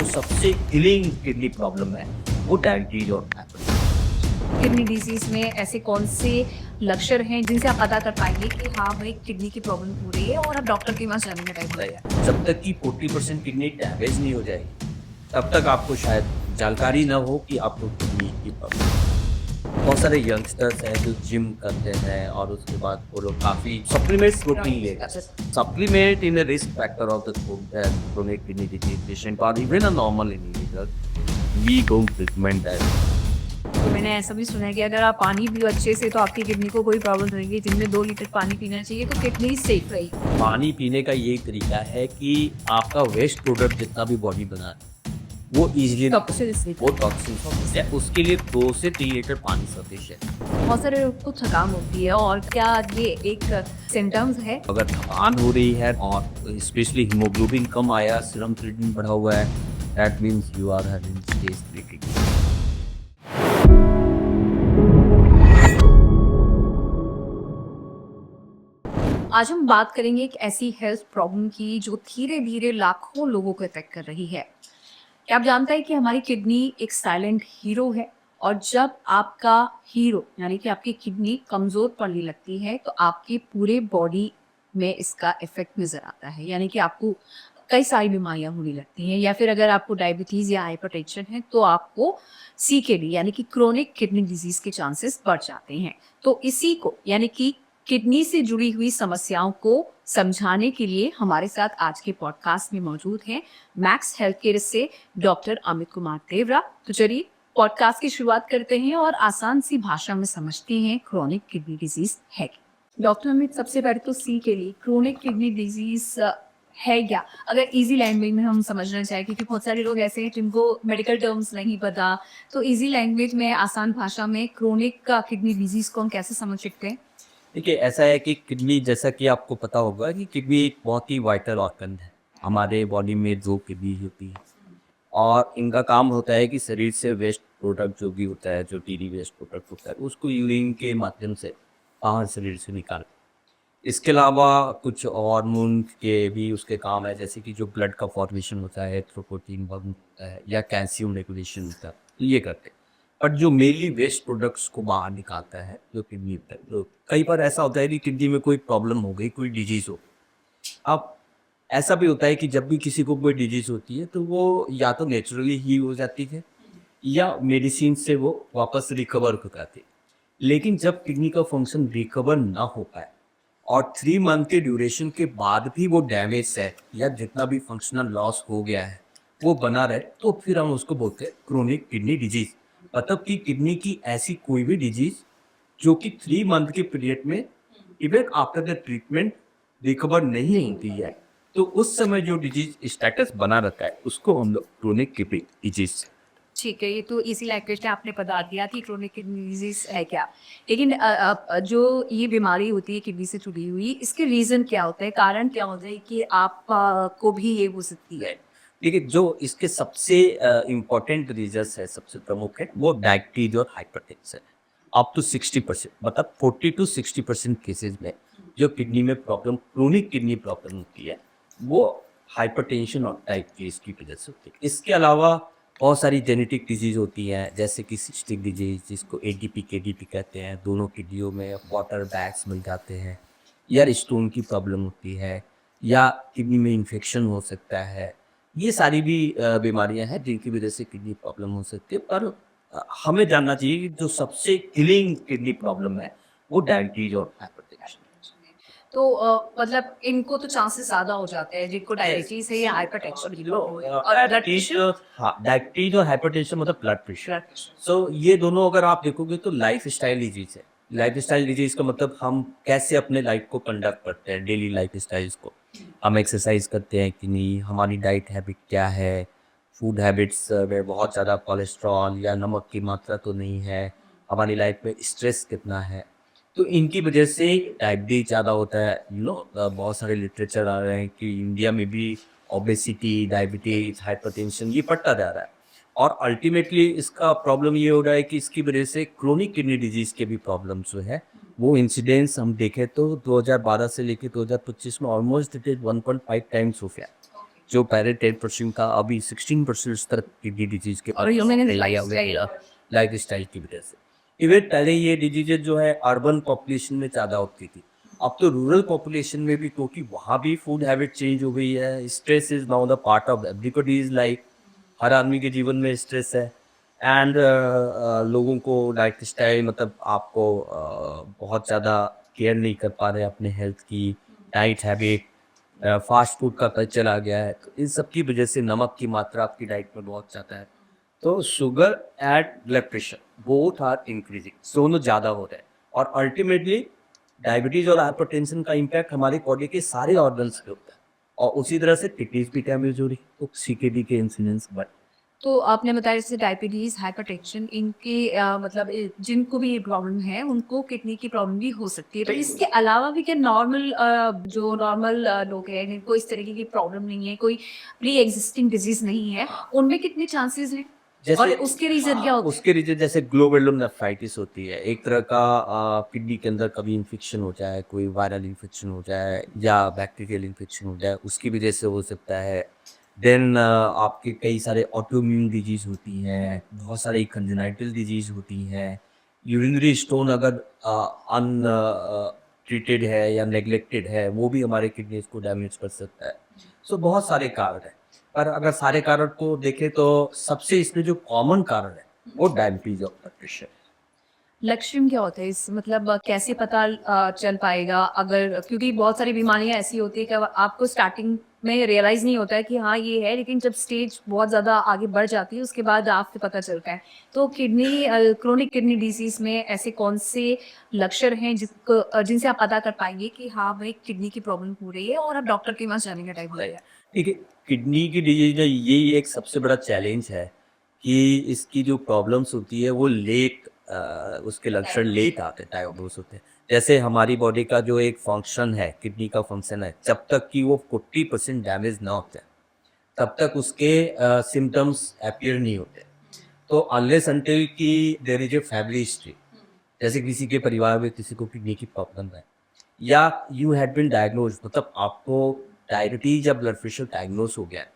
जो सबसे killing kidney problem है वो डायबिटीज और हाइपरटेंशन। किडनी डिजीज में ऐसे कौन से लक्षण हैं जिनसे आप पता कर पाएंगे कि हाँ भाई किडनी की प्रॉब्लम हो रही है और अब डॉक्टर के पास जाने का टाइम हो गया है। जब तक कि 40% किडनी डैमेज नहीं हो जाएगी तब तक आपको शायद जानकारी ना हो कि आपको किडनी की प्रॉब्लम है। बहुत सारे यंगस्टर्स हैं जो जिम करते हैं और उसके बाद वो लोग काफी सप्लीमेंट्स प्रोटीन लेगा। Supplement in risk factor of the chronic kidney disease patient or even a normal individual, we don't recommend that. तो मैंने ऐसा भी सुना है कि अगर आप पानी पियो अच्छे से तो आपकी किडनी को कोई प्रॉब्लम नहीं होगी। दिन में 2 लीटर पानी पीना चाहिए तो किडनी सेफ रहेगी। पानी पीने का ये तरीका है कि आपका वेस्ट प्रोडक्ट जितना भी बॉडी बना वो इजीली टॉक्सिन्स वो टॉक्सिन्स है, उसके लिए 2 से 3 लीटर पानी सफिशिएंट है। बहुत सारे लोग को थकान होती है और क्या ये एक सिम्टम्स है? अगर थकान हो रही है और स्पेशली हीमोग्लोबिन कम आया, सीरम क्रिएटिनिन बढ़ा हुआ है, that means you are having stage 3 kidney. आज हम बात करेंगे एक ऐसी हेल्थ प्रॉब्लम की जो धीरे धीरे लाखों लोगों को अफेक्ट कर रही है। क्या आप जानते हैं कि हमारी किडनी एक साइलेंट हीरो है और जब आपका हीरो यानी कि आपकी किडनी कमजोर पड़ने लगती है तो आपके पूरे बॉडी में इसका इफेक्ट नजर आता है। यानी कि आपको कई सारी बीमारियां होने लगती हैं या फिर अगर आपको डायबिटीज या हाइपरटेंशन है तो आपको सीकेडी यानी कि क्रोनिक किडनी डिजीज के चांसेस बढ़ जाते हैं। तो इसी को यानी कि किडनी से जुड़ी हुई समस्याओं को समझाने के लिए हमारे साथ आज के पॉडकास्ट में मौजूद हैं मैक्स हेल्थ केयर से डॉक्टर अमित कुमार देवरा। तो चलिए पॉडकास्ट की शुरुआत करते हैं और आसान सी भाषा में समझते हैं क्रोनिक किडनी डिजीज है क्या। डॉक्टर अमित, सबसे पहले तो सी के लिए क्रोनिक किडनी डिजीज है क्या, अगर इजी लैंग्वेज में हम समझना चाहें, क्योंकि बहुत सारे लोग ऐसे हैं जिनको मेडिकल टर्म्स नहीं पता, तो इजी लैंग्वेज में आसान भाषा में क्रोनिक का किडनी डिजीज को हम कैसे समझ सकते हैं? देखिए, ऐसा है कि किडनी, जैसा कि आपको पता होगा कि किडनी एक बहुत ही वाइटल ऑर्गन है। हमारे बॉडी में 2 किडनी होती है और इनका काम होता है कि शरीर से वेस्ट प्रोडक्ट जो भी होता है, जो टीडी वेस्ट प्रोडक्ट होता है, उसको यूरिन के माध्यम से बाहर शरीर से निकाल। इसके अलावा कुछ हार्मोन के भी उसके काम है, जैसे कि जो ब्लड का फॉर्मेशन होता है, एरिथ्रोपोइटिन बर्न होता है या कैल्शियम रेगुलेशन होता है, तो ये करते हैं। बट जो मेनली वेस्ट प्रोडक्ट्स को बाहर निकालता है जो किडनी होता है, तो कई बार ऐसा होता है कि किडनी में कोई प्रॉब्लम हो गई, कोई डिजीज हो। अब ऐसा भी होता है कि जब भी किसी को कोई डिजीज होती है तो वो या तो नेचुरली ही हो जाती है या मेडिसिन से वो वापस रिकवर हो जाती है। लेकिन जब किडनी का फंक्शन रिकवर ना हो पाए और 3 मंथ के ड्यूरेशन के बाद भी वो डैमेज है या जितना भी फंक्शनल लॉस हो गया है वो बना रहे, तो फिर हम उसको बोलते हैं क्रोनिक किडनी डिजीज। मतलब कि किडनी की ऐसी कोई भी डिजीज जो कि 3 मंथ के पीरियड में even after the treatment recover नहीं होती है, तो उस समय जो डिजीज स्टेटस बना रहता है उसको हम लोग क्रोनिक किडनी डिजीज। ठीक है, ये तो इसी लैंग्वेज में आपने बता दिया कि क्रोनिक किडनी डिजीज है क्या। लेकिन जो ये बीमारी होती है किडनी से जुड़ी हुई, इसके रीजन क्या होता है, कारण क्या होता है कि आप को भी ये हो सकती है? देखिए, जो इसके सबसे इम्पोर्टेंट रीजंस है, सबसे प्रमुख है, वो डायबिटीज और हाइपरटेंशन है। अप टू 60%, मतलब 40 to 60% केसेज में जो किडनी में प्रॉब्लम, क्रोनिक किडनी प्रॉब्लम होती है, वो हाइपरटेंशन और डायबिटीज की वजह से होती है। इसके अलावा बहुत सारी जेनेटिक डिजीज होती हैं, जैसे कि सिस्टिक डिजीज, जिसको एडीपी केडीपी कहते हैं, दोनों किडनियों में वाटर बैग्स मिल जाते हैं, या स्टोन की प्रॉब्लम होती है, या किडनी में इन्फेक्शन हो सकता है। ये सारी भी बीमारियां हैं जिनकी वजह से किडनी प्रॉब्लम हो सकती है। पर हमें जानना चाहिए कि जो सबसे किलिंग किडनी प्रॉब्लम है वो डायबिटीज और हाइपरटेंशन। तो मतलब इनको तो चांसेस ज्यादा हो जाते हैं जिनको डायबिटीज है या हाइपरटेंशन की प्रॉब्लम है और ब्लड डायबिटीज, प्रेशर। हाँ, डायबिटीज और हाइपरटेंशन मतलब blood pressure. Blood pressure. So ये दोनों अगर आप देखोगे तो लाइफ स्टाइल डिजीज है। लाइफ स्टाइल डिजीज का मतलब हम कैसे अपने लाइफ को कंडक्ट करते हैं, डेली लाइफ स्टाइल्स को। हम एक्सरसाइज करते हैं कि नहीं, हमारी डाइट हैबिट क्या है, फूड हैबिट्स में बहुत ज़्यादा कोलेस्ट्रॉल या नमक की मात्रा तो नहीं है, हमारी लाइफ में स्ट्रेस कितना है। तो इनकी वजह से डायबिटीज ज़्यादा होता है। बहुत सारे लिटरेचर आ रहे हैं कि इंडिया में भी ओबेसिटी, डायबिटीज, हाइपरटेंशन ये बढ़ता जा रहा है। और अल्टीमेटली इसका प्रॉब्लम ये हो रहा है कि इसकी वजह से क्रोनिक किडनी डिजीज के भी प्रॉब्लम्स जो है वो इंसिडेंस हम देखें तो 2012 से लेकर 2025 में ऑलमोस्ट इट इज 1.5 टाइम्स हो गया। जो पहले 10% का अभी 16% स्तर किडनी डिजीज के और ये मैंने लाइफ स्टाइल की वजह से। इवन पहले ये डिजीजेज जो है अर्बन पॉपुलेशन में ज़्यादा होती थी, अब तो रूरल पॉपुलेशन में भी, क्योंकि वहाँ भी फूड हैबिट चेंज हो गई है। Stress is now the part of everybody's life, हर आदमी के जीवन में स्ट्रेस है। एंड लोगों को लाइफ स्टाइल मतलब आपको बहुत ज़्यादा केयर नहीं कर पा रहे अपने हेल्थ की, डाइट हैबिट, फास्ट फूड का कल्चर आ गया है, तो इन सब की वजह से नमक की मात्रा आपकी डाइट में बहुत ज़्यादा है। तो sugar and blood pressure both are increasing, दोनों ज़्यादा हो रहे हैं। और अल्टीमेटली डायबिटीज और हाइपरटेंशन का इम्पैक्ट हमारी बॉडी के सारे ऑर्गन्स पे होता है, और उसी तरह से किडनीज भी डैमेज हो रही है, तो सीकेडी के इंसिडेंस बढ़। तो आपने बताया जैसे डायबिटीज हाइपरटेंशन इनके मतलब जिनको भी ये प्रॉब्लम है उनको किडनी की प्रॉब्लम भी हो सकती है, तो इसके अलावा भी क्या नॉर्मल जो नॉर्मल लोग हैं जिनको इस तरीके की प्रॉब्लम नहीं है, कोई प्री एग्जिस्टिंग डिजीज नहीं है, उनमें कितने चांसेस हैं और जैसे उसके रीजन क्या होते हैं? उसके रीजन जैसे ग्लोमेरुलोनेफ्राइटिस होती है, एक तरह का किडनी के अंदर कभी इन्फेक्शन हो जाए, कोई वायरल इन्फेक्शन हो जाए या बैक्टीरियल इन्फेक्शन हो जाए, उसकी वजह से हो सकता है। देन आपके कई सारे ऑटोइम्यून डिजीज होती हैं, बहुत सारी कंजेनाइटल डिजीज होती हैं। यूरिनरी स्टोन अगर अन ट्रीटेड है या नेग्लेक्टेड है, वो भी हमारे किडनीज को डैमेज कर सकता है। सो बहुत सारे कारण हैं, पर अगर सारे कारण को देखें तो सबसे इसमें जो कॉमन कारण है वो डायबिटीज और ब्लड प्रेशर। लक्षण क्या होते हैं इस मतलब कैसे पता चल पाएगा अगर, क्योंकि बहुत सारी बीमारियां ऐसी होती है कि आपको स्टार्टिंग में रियलाइज नहीं होता है कि हाँ ये है, लेकिन जब स्टेज बहुत ज़्यादा आगे बढ़ जाती है उसके बाद आपको पता चलता है। तो किडनी क्रोनिक किडनी डिजीज में ऐसे कौन से लक्षण हैं जिनसे आप पता कर पाएंगे कि हाँ भाई किडनी की प्रॉब्लम हो रही है और आप डॉक्टर के पास जाने का टाइम हो गया है? ठीक है, किडनी की डिजीज का यही एक सबसे बड़ा चैलेंज है कि इसकी जो प्रॉब्लम्स होती है वो लेट, उसके लक्षण लेट आते हैं, डायग्नोस होते हैं। जैसे हमारी बॉडी का जो एक फंक्शन है, किडनी का फंक्शन है, जब तक कि वो 40% डैमेज ना होते हैं तब तक उसके सिम्टम्स अपीयर नहीं होते। तो अनलेस अनटिल कि there is a family history, जैसे किसी के परिवार में किसी को किडनी की प्रॉब्लम है, या यू हैड बीन डायग्नोज, मतलब आपको डायबिटीज या ब्लड प्रेशर डायग्नोस हो गया है,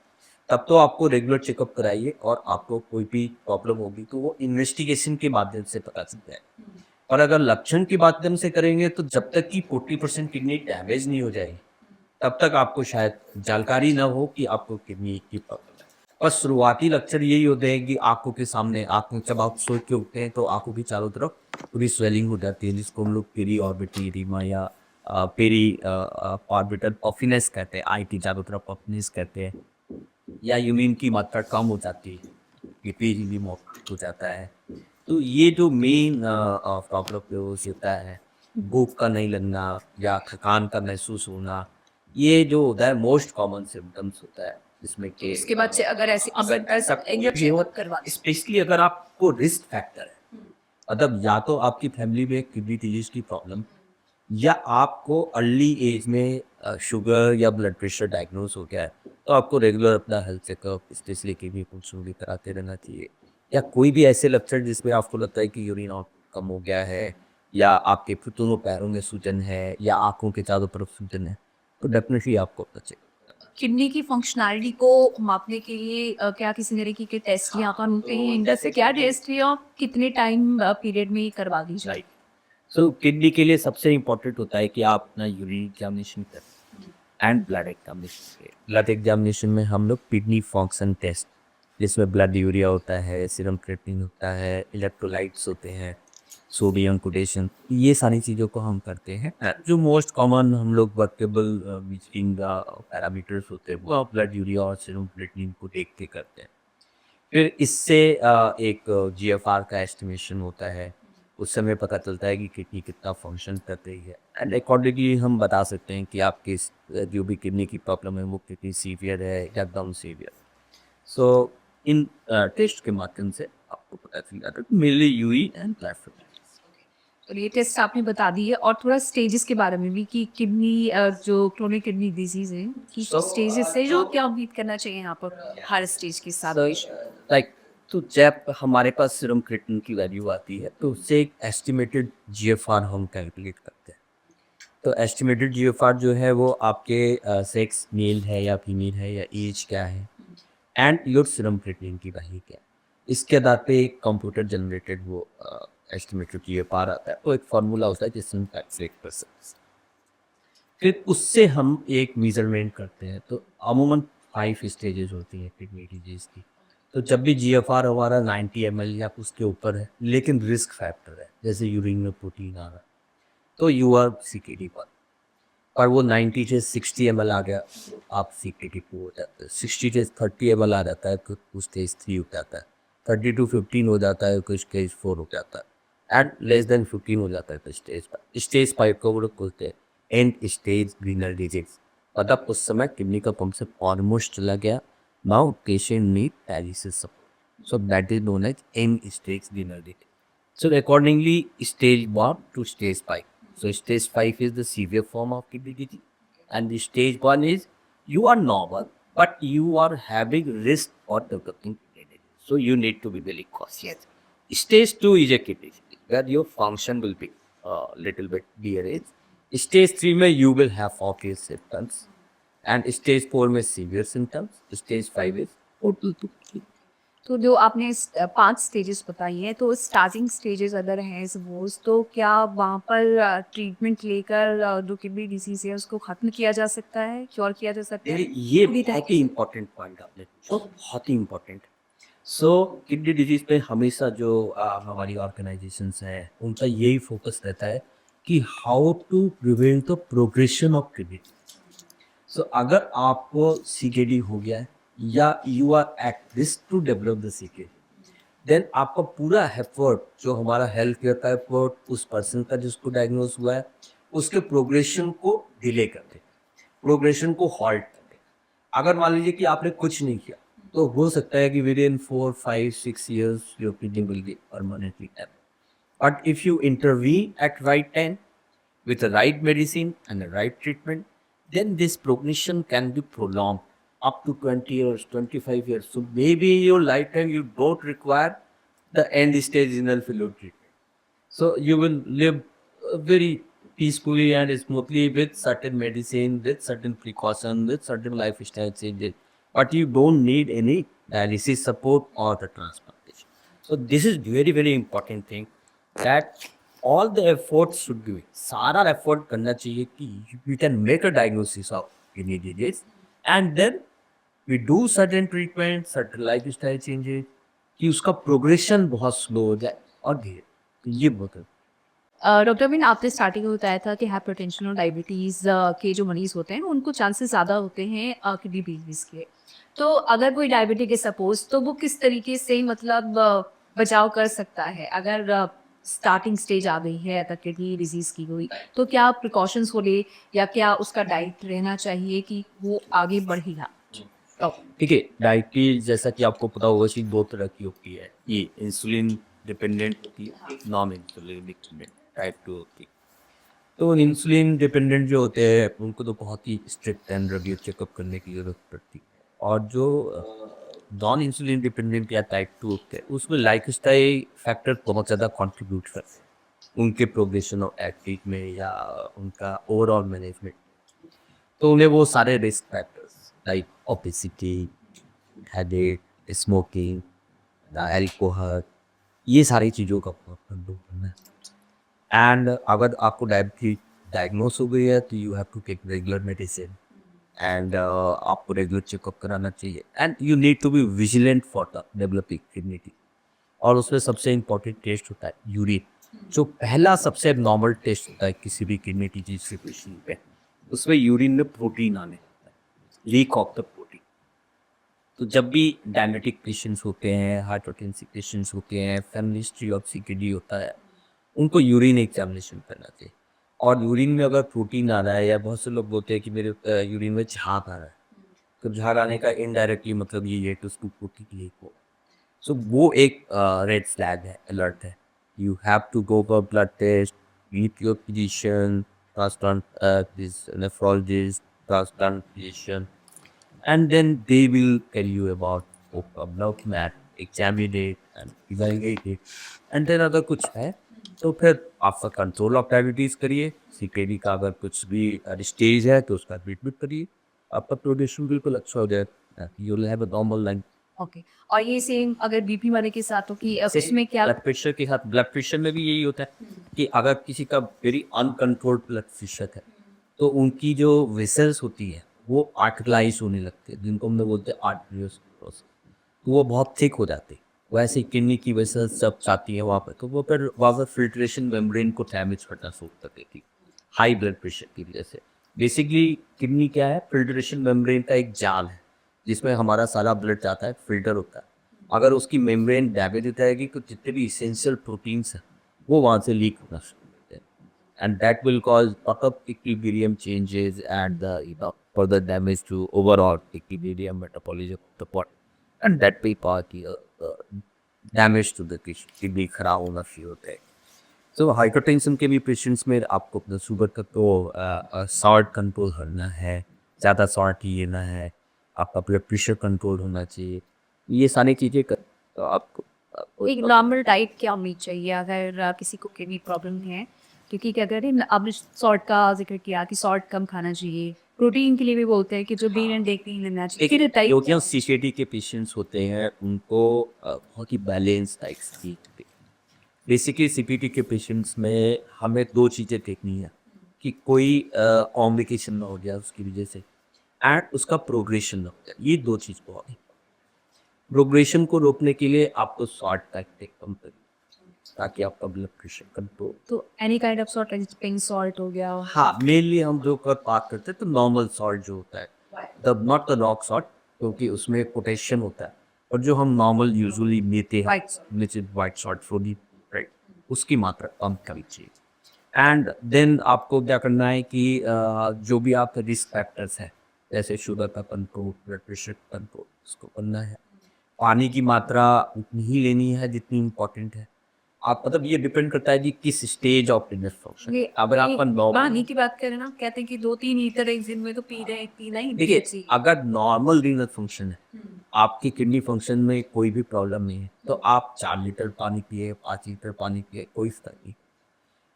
तब तो आपको रेगुलर चेकअप कराइए, और आपको कोई भी प्रॉब्लम होगी तो वो इन्वेस्टिगेशन के माध्यम से पता चलता है। और अगर लक्षण के माध्यम से करेंगे तो जब तक कि 40% किडनी डैमेज नहीं हो जाएगी तब तक आपको शायद जानकारी ना हो कि आपको किडनी की प्रॉब्लम है। और शुरुआती लक्षण यही होते हैं कि आंखों के सामने, आंखों जब आप सो के उठते हैं तो आंखों की चारों तरफ पूरी स्वेलिंग हो जाती है, जिसको हम लोग पेरी ऑर्बिटल एडिमा या पेरी ऑर्बिटल पफिनेस कहते हैं, आई की चारों तरफ पफिनेस कहते हैं, या यूरिन की मात्रा कम हो जाती है, ये पेरी भी हो जाता है। तो ये जो मेन प्रॉब्लम होता है, भूख का नहीं लगना या थकान का महसूस होना, ये जो होता है मोस्ट कॉमन सिम्टम्स होता है, जिसमें कि उसके बाद से अगर ऐसे अगर ऐसा चेकअप करवा स्पेशली अगर आपको रिस्क फैक्टर है, मतलब या तो आपकी फैमिली में किडनी डिजीज की प्रॉब्लम, या आपको अर्ली एज में शुगर या ब्लड प्रेशर डायग्नोज हो गया है, तो आपको रेगुलर अपना health checkup specially kidney function भी कराते रहना चाहिए। या कोई भी ऐसे लक्षण जिसमें आपको लगता है कि यूरिन आउट कम हो गया है, या आपके दोनों पैरों में सूजन है, या आंखों के चारों तरफ सूजन है, तो डेफिनेटली आपको अपना चेक। किडनी की फंक्शनैलिटी को मापने के लिए क्या किसी तरीके के टेस्ट यहाँ पर होते हैं? जैसे क्या टेस्ट है और कितने टाइम पीरियड में करवा दी जाए? राइट, सो किडनी के लिए सबसे इम्पोर्टेंट होता है कि आप अपना यूरिन एग्जामिनेशन करें and blood examination. Blood examination में हम लोग किडनी फंक्शन टेस्ट, जिसमें ब्लड यूरिया होता है, सीरम क्रिएटिनिन होता है, इलेक्ट्रोलाइट्स होते हैं, सोडियम पोटेशियम, ये सारी चीज़ों को हम करते हैं। जो मोस्ट कॉमन हम लोग वर्केबल मीटिंग पैरामीटर्स होते हैं वो ब्लड यूरिया और सीरम क्रिएटिनिन को देख के करते हैं। फिर इससे एक जीएफआर का एस्टिमेशन होता है, उस समय पता चलता है कि किडनी कितना फंक्शन कर रही है, एंड अकॉर्डिंगली हम बता सकते हैं कि आपकी जो भी किडनी की प्रॉब्लम है वो कितनी सीवियर है या कम सीवियर। सो इन टेस्ट के माध्यम से आपको पता चल जाता है, मेनली यूई एंड ब्लड। तो ये टेस्ट आपने बता दी है और थोड़ा स्टेजेस के बारे में भी कि किडनी जो क्रोनिक किडनी डिजीज है कि स्टेजेस से जो क्या उम्मीद करना चाहिए यहाँ पर हर स्टेज के साथ? लाइक, तो जब हमारे पास सीरम क्रिएटिनिन की वैल्यू आती है तो उससे एक एस्टिमेटेड जीएफआर हम कैलकुलेट करते हैं। तो एस्टिमेटेड जीएफआर जो है वो आपके सेक्स मेल है या फीमेल है या एज क्या है एंड योर सीरम क्रिएटिनिन की वैल्यू क्या है। इसके आधार पे एक कंप्यूटर जनरेटेड वो एस्टिमेटेड जीएफआर आता है। तो एक फार्मूला होता है जिससे हम कैलकुलेट कर सकते हैं। फिर उससे हम एक मेजरमेंट करते हैं। तो अमूमन 5 स्टेजेस होती हैं किडनी डिजीज की। तो जब भी जीएफआर हमारा 90 ml या उसके ऊपर है लेकिन रिस्क फैक्टर है जैसे यूरिन में प्रोटीन आ रहा है तो यू आर सीकेडी पर। और वो 90 से 60 ml आ गया तो आप सीकेडी टू हो जाते हैं। 60 से 30 ml आ जाता है तो कुछ स्टेज 3 हो जाता है। 30 to 15 हो जाता है कुछ स्टेज 4 हो जाता है एंड लेस देन 15 हो जाता है तो स्टेज 5 को वो लोग बोलते हैं एंड स्टेज रीनल डिजीज। मतलब उस समय किडनी का फंक्शन ऑलमोस्ट चला गया। Now patient need dialysis support. So that is known as end stage renal disease. So accordingly, stage 1 to stage 5. So stage 5 is the severe form of kidney disease, and the stage 1 is you are normal, but you are having risk for developing kidney disease. So you need to be very cautious. Stage 2 is a kidney disease, where your function will be a little bit dearaged. Stage 3 में you will have obvious symptoms, and stage 4 में severe symptoms. Stage 5 is total to तो जो आपने 5 stages बताई हैं, तो starting stages अगर हैं सपोज़, तो क्या वहाँ पर ट्रीटमेंट लेकर जो किडनी डिसीज़ है उसको ख़त्म किया जा सकता है, क्योर किया जा सकता है? ये बहुत ही इम्पोर्टेंट पॉइंट आपने पूछा, बहुत ही इम्पोर्टेंट। सो किडनी डिजीज पे हमेशा जो हमारी ऑर्गेनाइजेशंस हैं उनका यही फोकस रहता है कि how to prevent the progression of kidney. So अगर आपको सीकेडी हो गया है या you are at risk to develop the CKD, then आपका पूरा एफर्ट जो हमारा हेल्थ केयर का एफर्ट उस पर्सन का जिसको डायग्नोज हुआ है उसके प्रोग्रेशन को डिले कर दे, प्रोग्रेशन को हॉल्ट कर दे। अगर मान लीजिए कि आपने कुछ नहीं किया तो हो सकता है कि within 4 5 6 years your kidney will be permanently damage. But if you intervene at right time with the right medicine and the right treatment, then this progression can be prolonged up to 20 years, 25 years. So maybe in your lifetime you don't require the end stage renal failure treatment. So you will live very peacefully and smoothly with certain medicine, with certain precaution, with certain lifestyle changes. But you don't need any dialysis support or the transplantation. So this is very very important thing that all the efforts should be सारा effort करना चाहिए कि we can make a diagnosis of kidney disease and then we do certain treatment, certain lifestyle changes कि उसका progression बहुत slow हो जाए और धीरे। तो ये बहुत है। डॉक्टर बिन, आपने स्टार्टिंग में बताया था कि हाइपरटेंशन और डायबिटीज़ के जो मरीज़ होते हैं उनको चांसेस ज़्यादा होते हैं किडनी डिजीज़ के। तो अगर कोई डायबिटिक है सपोज़, तो वो किस तरीके से मतलब बचाव कर सकता है? अगर स्टार्टिंग स्टेज आ गई है अगर किडनी डिजीज़ की कोई, तो क्या प्रिकॉशंस वो ले या क्या उसका डाइट रहना चाहिए कि वो आगे बढ़े ना? ठीक है, डायबिटीज जैसा कि आपको पता होगा कि दो तरह की होती है। ये इंसुलिन डिपेंडेंट होती है, नॉन इंसुलिन डिपेंडेंट टाइप 2 होती है। तो इंसुलिन डिपेंडेंट जो होते हैं उनको तो बहुत ही स्ट्रिक्ट एंड रेगुलर चेकअप करने की जरूरत पड़ती है। और जो नॉन इंसुलिन डिपेंडेंट या टाइप 2 होते हैं उसमें लाइफस्टाइल फैक्टर बहुत ज़्यादा कंट्रीब्यूट करते हैं उनके प्रोग्रेशन ऑफ एक्टिव में या उनका ओवरऑल मैनेजमेंट। तो उन्हें वो सारे risk factors like obesity, headache, smoking, alcohol, ये सारी चीज़ों का बहुत कंट्रोल करना है। एंड अगर आपको डायबिटीज डायग्नोस हो गई है तो you have to take regular medicine and आपको रेगुलर चेकअप कराना चाहिए and you need to be vigilant for the developing kidney disease. और उसमें सबसे इम्पोर्टेंट टेस्ट होता है यूरिन। जो पहला सबसे नॉर्मल टेस्ट होता है किसी भी किडनी डिजीज के पेशेंट पे, उसमें यूरिन में प्रोटीन आने लगता है, लीक ऑफ द प्रोटीन। तो जब भी डायबिटिक पेशेंट्स होते हैं, हाइपरटेंसिव पेशेंट्स होते हैं, फैमिली हिस्ट्री ऑफ सीकेडी होता है, उनको यूरिन एग्जामिनेशन करना चाहिए। और यूरिन में अगर प्रोटीन आ रहा है या बहुत से लोग बोलते हैं कि मेरे यूरिन में झाग आ रहा है, तो झाग आने का इनडायरेक्टली मतलब ये है कि उसको प्रोटीन लीक हो। सो वो एक रेड फ्लैग है, अलर्ट है। You have to go for blood test, meet your physician, transplant this nephrologist, transplant physician, and then they will tell you about blood mat, examine it and evaluate it, and then अगर कुछ है तो फिर आपका control of diabetes करिए, CKD का अगर कुछ भी स्टेज है तो उसका ट्रीटमेंट करिए, आपका प्रोग्रेशन बिल्कुल अच्छा हो जाएगा, you will have a normal life. Okay. और ये सेम अगर बीपी वाले के साथ हो कि उसमें क्या? ब्लड प्रेशर के साथ ब्लड प्रेशर में भी यही होता है कि अगर किसी का वेरी अनकंट्रोल्ड ब्लड प्रेशर है, तो उनकी जो वेसल्स होती है, वो आर्टराइज़ होने लगते हैं, जिनको हम लोग बोलते हैं आर्टेरियोस्क्लेरोसिस। तो वो बहुत थिक हो जाती है। वैसे ही किडनी की वेसल्स जब जाती है वहाँ पे, तो वो फिर वहाँ पर फिल्ट्रेशन मेम्ब्रेन को डैमेज करना शुरू कर देती है, हाई ब्लड प्रेशर की वजह से। बेसिकली किडनी क्या है? फिल्ट्रेशन मेम्ब्रेन का एक जाल है, जिसमें हमारा सारा ब्लड जाता है, फ़िल्टर होता है। अगर उसकी मेम्ब्रेन डैमेज हो जाएगी, तो जितने भी एसेंशियल प्रोटीन्स हैं, वो वहाँ से लीक होना शुरू होते हैं। And that will cause lot of equilibrium changes and the further damage to overall equilibrium metabolism of the body, and that may cause damage to the kidney खराब होना शुरू होता है। तो हाइपरटेंशन के भी पेशेंट्स में आपको अपना शुगर का तो सॉल्ट कंट्रोल करना है, ज़्यादा सॉल्ट ही लेना है, आपका ब्लड प्रेशर कंट्रोल होना चाहिए, ये सारी चीज़ें कर तो आपको एक नॉर्मल डाइट क्या होनी चाहिए अगर किसी को किडनी प्रॉब्लम है? क्योंकि क्या करें, अब सॉल्ट का जिक्र किया कि सॉल्ट कम खाना चाहिए, प्रोटीन के लिए भी बोलते हैं कि जो ग्रीन एंड डेयरी लेना चाहिए, फिर देखिए, डाइट जो कि सीसीडी के पेशेंट्स होते हैं उनको बहुत ही बैलेंस डाइट चाहिए। बेसिकली सीपीटी के पेशेंट्स में हमें 2 चीज़ें देखनी है कि कोई कॉम्प्लिकेशन ना हो गया उसकी वजह से, एंड उसका प्रोग्रेशन ना हो जाए। ये 2 चीज़ बहुत है। प्रोग्रेशन को रोकने के लिए आपको सॉल्ट का इंटेक कम करिए, ताकि आपका ब्लड प्रेशर कंट्रोल। तो एनी काइंड ऑफ सॉल्ट, जैसे पिंक सॉल्ट हो गया। हाँ, मेनली हम जो कर बात करते हैं तो नॉर्मल सॉल्ट जो होता है, the not the rock salt, क्योंकि उसमें पोटेशियम होता है। और जो हम नॉर्मल यूजुअली लेते हैं, White salt. Which is white salt sodium, right, उसकी मात्रा कम करनी चाहिए। एंड देन आपको क्या करना है कि जो भी आपके रिस्क फैक्टर्स हैं, जैसे शुगर का कंट्रोल, ब्लड प्रेशर का कंट्रोल, उसको करना है। पानी की मात्रा उतनी ही लेनी है जितनी इम्पोर्टेंट है। आप मतलब ये डिपेंड करता है कि किस स्टेज ऑफ रिनल फंक्शन। ये अगर आपका नॉर्मल, पानी की बात करें ना, कहते हैं कि 2-3 लीटर एक दिन में तो पीना ही देखिए, चाहिए। अगर नॉर्मल रीनल फंक्शन है, आपकी किडनी फंक्शन में कोई भी प्रॉब्लम नहीं है, तो आप 4 लीटर पानी पिए, 5 लीटर पानी पिए, कोई फर्क नहीं।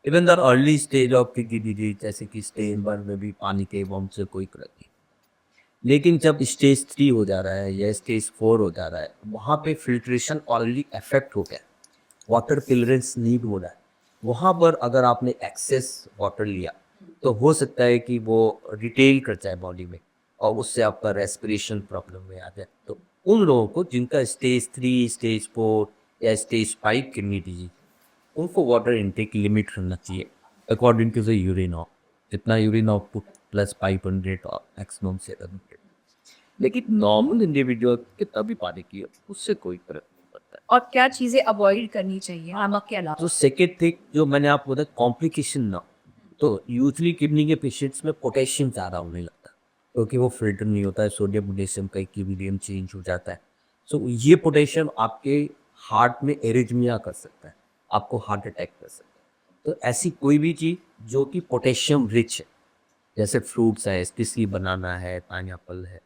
Even the early stage of kidney disease, जैसे कि स्टेज 1 में भी पानी के बॉम्ब से कोई फर्क नहीं। लेकिन जब स्टेज 3 हो जा रहा है या स्टेज 4 हो जा रहा है, वहाँ पे फिल्ट्रेशन ऑलरेडी अफेक्ट हो गया, वाटर क्लियरेंस नीड हो रहा है। वहाँ पर अगर आपने एक्सेस वाटर लिया, तो हो सकता है कि वो रिटेन कर जाए बॉडी में, और उससे आपका रेस्पिरेशन प्रॉब्लम में आ जाए। तो उन लोगों को जिनका स्टेज 3, स्टेज 4 या स्टेज 5 किडनी डिजीज, उनको वाटर इनटेक लिमिट करना चाहिए according to the urine of, जितना यूरिन आउटपुट प्लस 500 और मैक्सिमम 700। लेकिन नॉर्मल इंडिविजुअल कितना भी पानी पिए, उससे कोई फर्क नहीं पड़ता है। और क्या चीजें अवॉइड करनी चाहिए नमक के अलावा? तो सेकेंड थिंग जो मैंने आपको बताया, कॉम्प्लिकेशन ना हो। तो यूजली किडनी के पेशेंट्स में पोटेशियम ज़्यादा होने लगता है, क्योंकि वो फिल्टर नहीं होता है, सोडियम पोटेशियम का इक्विलिब्रियम चेंज हो जाता है। सो ये पोटेशियम आपके हार्ट में एरिथमिया कर सकता है, आपको हार्ट अटैक कर सकता है। तो ऐसी कोई भी चीज़ जो कि पोटेशियम रिच है, जैसे फ्रूट्स है, स्पेशली बनाना है, पाइनएप्पल है,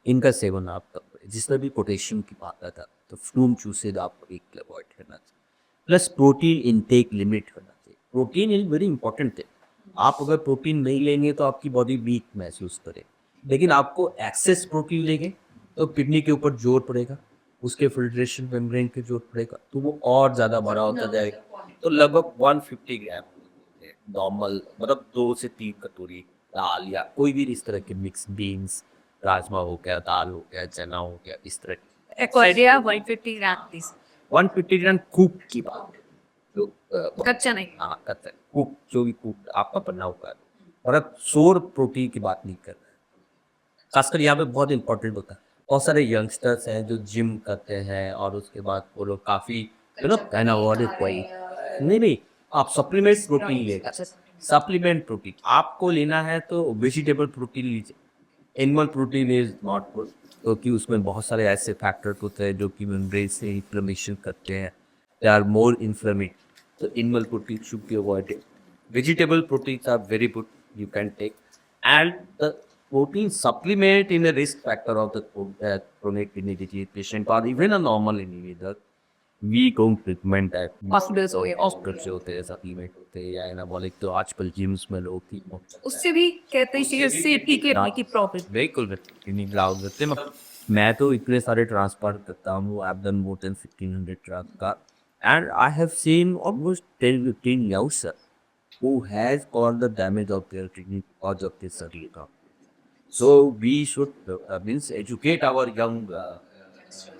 इनका सेवन आप करें जिसमें भी पोटेशियम की मात्रा था, तो फ्रूट जूसेज आपको एक अवॉइड करना चाहिए। प्लस प्रोटीन इनटेक लिमिट करना चाहिए। प्रोटीन इज वेरी इंपॉर्टेंट है। आप अगर प्रोटीन नहीं लेंगे तो आपकी बॉडी वीक महसूस करे, लेकिन आपको एक्सेस प्रोटीन लेंगे तो किडनी के ऊपर जोर पड़ेगा, उसके फिल्ट्रेशन मेम्ब्रेन के जोर पड़ेगा, तो वो और ज़्यादा बड़ा होता जाएगा। तो लगभग 150 ग्राम नॉर्मल, मतलब 2 से 3 कटोरी दाल या कोई भी इस तरह के मिक्स बीन्स, राजमा हो गया, दाल हो गया, चना हो गया, इस तरह की एक्वाडिया 150 ग्राम प्लीज। 150 ग्राम कुक की बात है। तो कच्चा नहीं। हाँ, कच्चा कुक, जो भी कुक आपका बनना होगा, और अब सोर प्रोटीन की बात नहीं कर रहे हैं। खासकर यहाँ पे बहुत इंपॉर्टेंट होता है। बहुत सारे यंगस्टर्स हैं जो जिम करते हैं और उसके बाद वो लोग काफ़ी कहना वर्ड कोई नहीं, आप सप्लीमेंट प्रोटीन लेगा। सप्लीमेंट प्रोटीन आपको लेना है तो वेजिटेबल प्रोटीन लीजिए। Animal protein is not good, क्योंकि उसमें बहुत सारे ऐसे फैक्टर होते हैं जो कि मेम्ब्रेन से इन्फ्लेमेशन करते हैं, दे आर मोर इन्फ्लेमेट। तो animal protein should be avoided. Vegetable proteins are very good, you can take, and the protein supplement in a risk factor of the chronic kidney disease patient or even a normal individual we don't recommend that. Hospitals हो गए, hospital से होते हैं, supplement होते हैं या anabolic तो आजकल जिम्स में लोग ही उससे भी कहते हैं सीरियसली ठीक है की प्रॉब्लम। बिल्कुल नहीं लाउड होते मैं तो इतने सारे ट्रांसफर करता हूँ, I have done more than 1500 transfer and I have seen almost 10-15 youngsters who has caused the damage of their kidney because of this surgery. So we should means educate our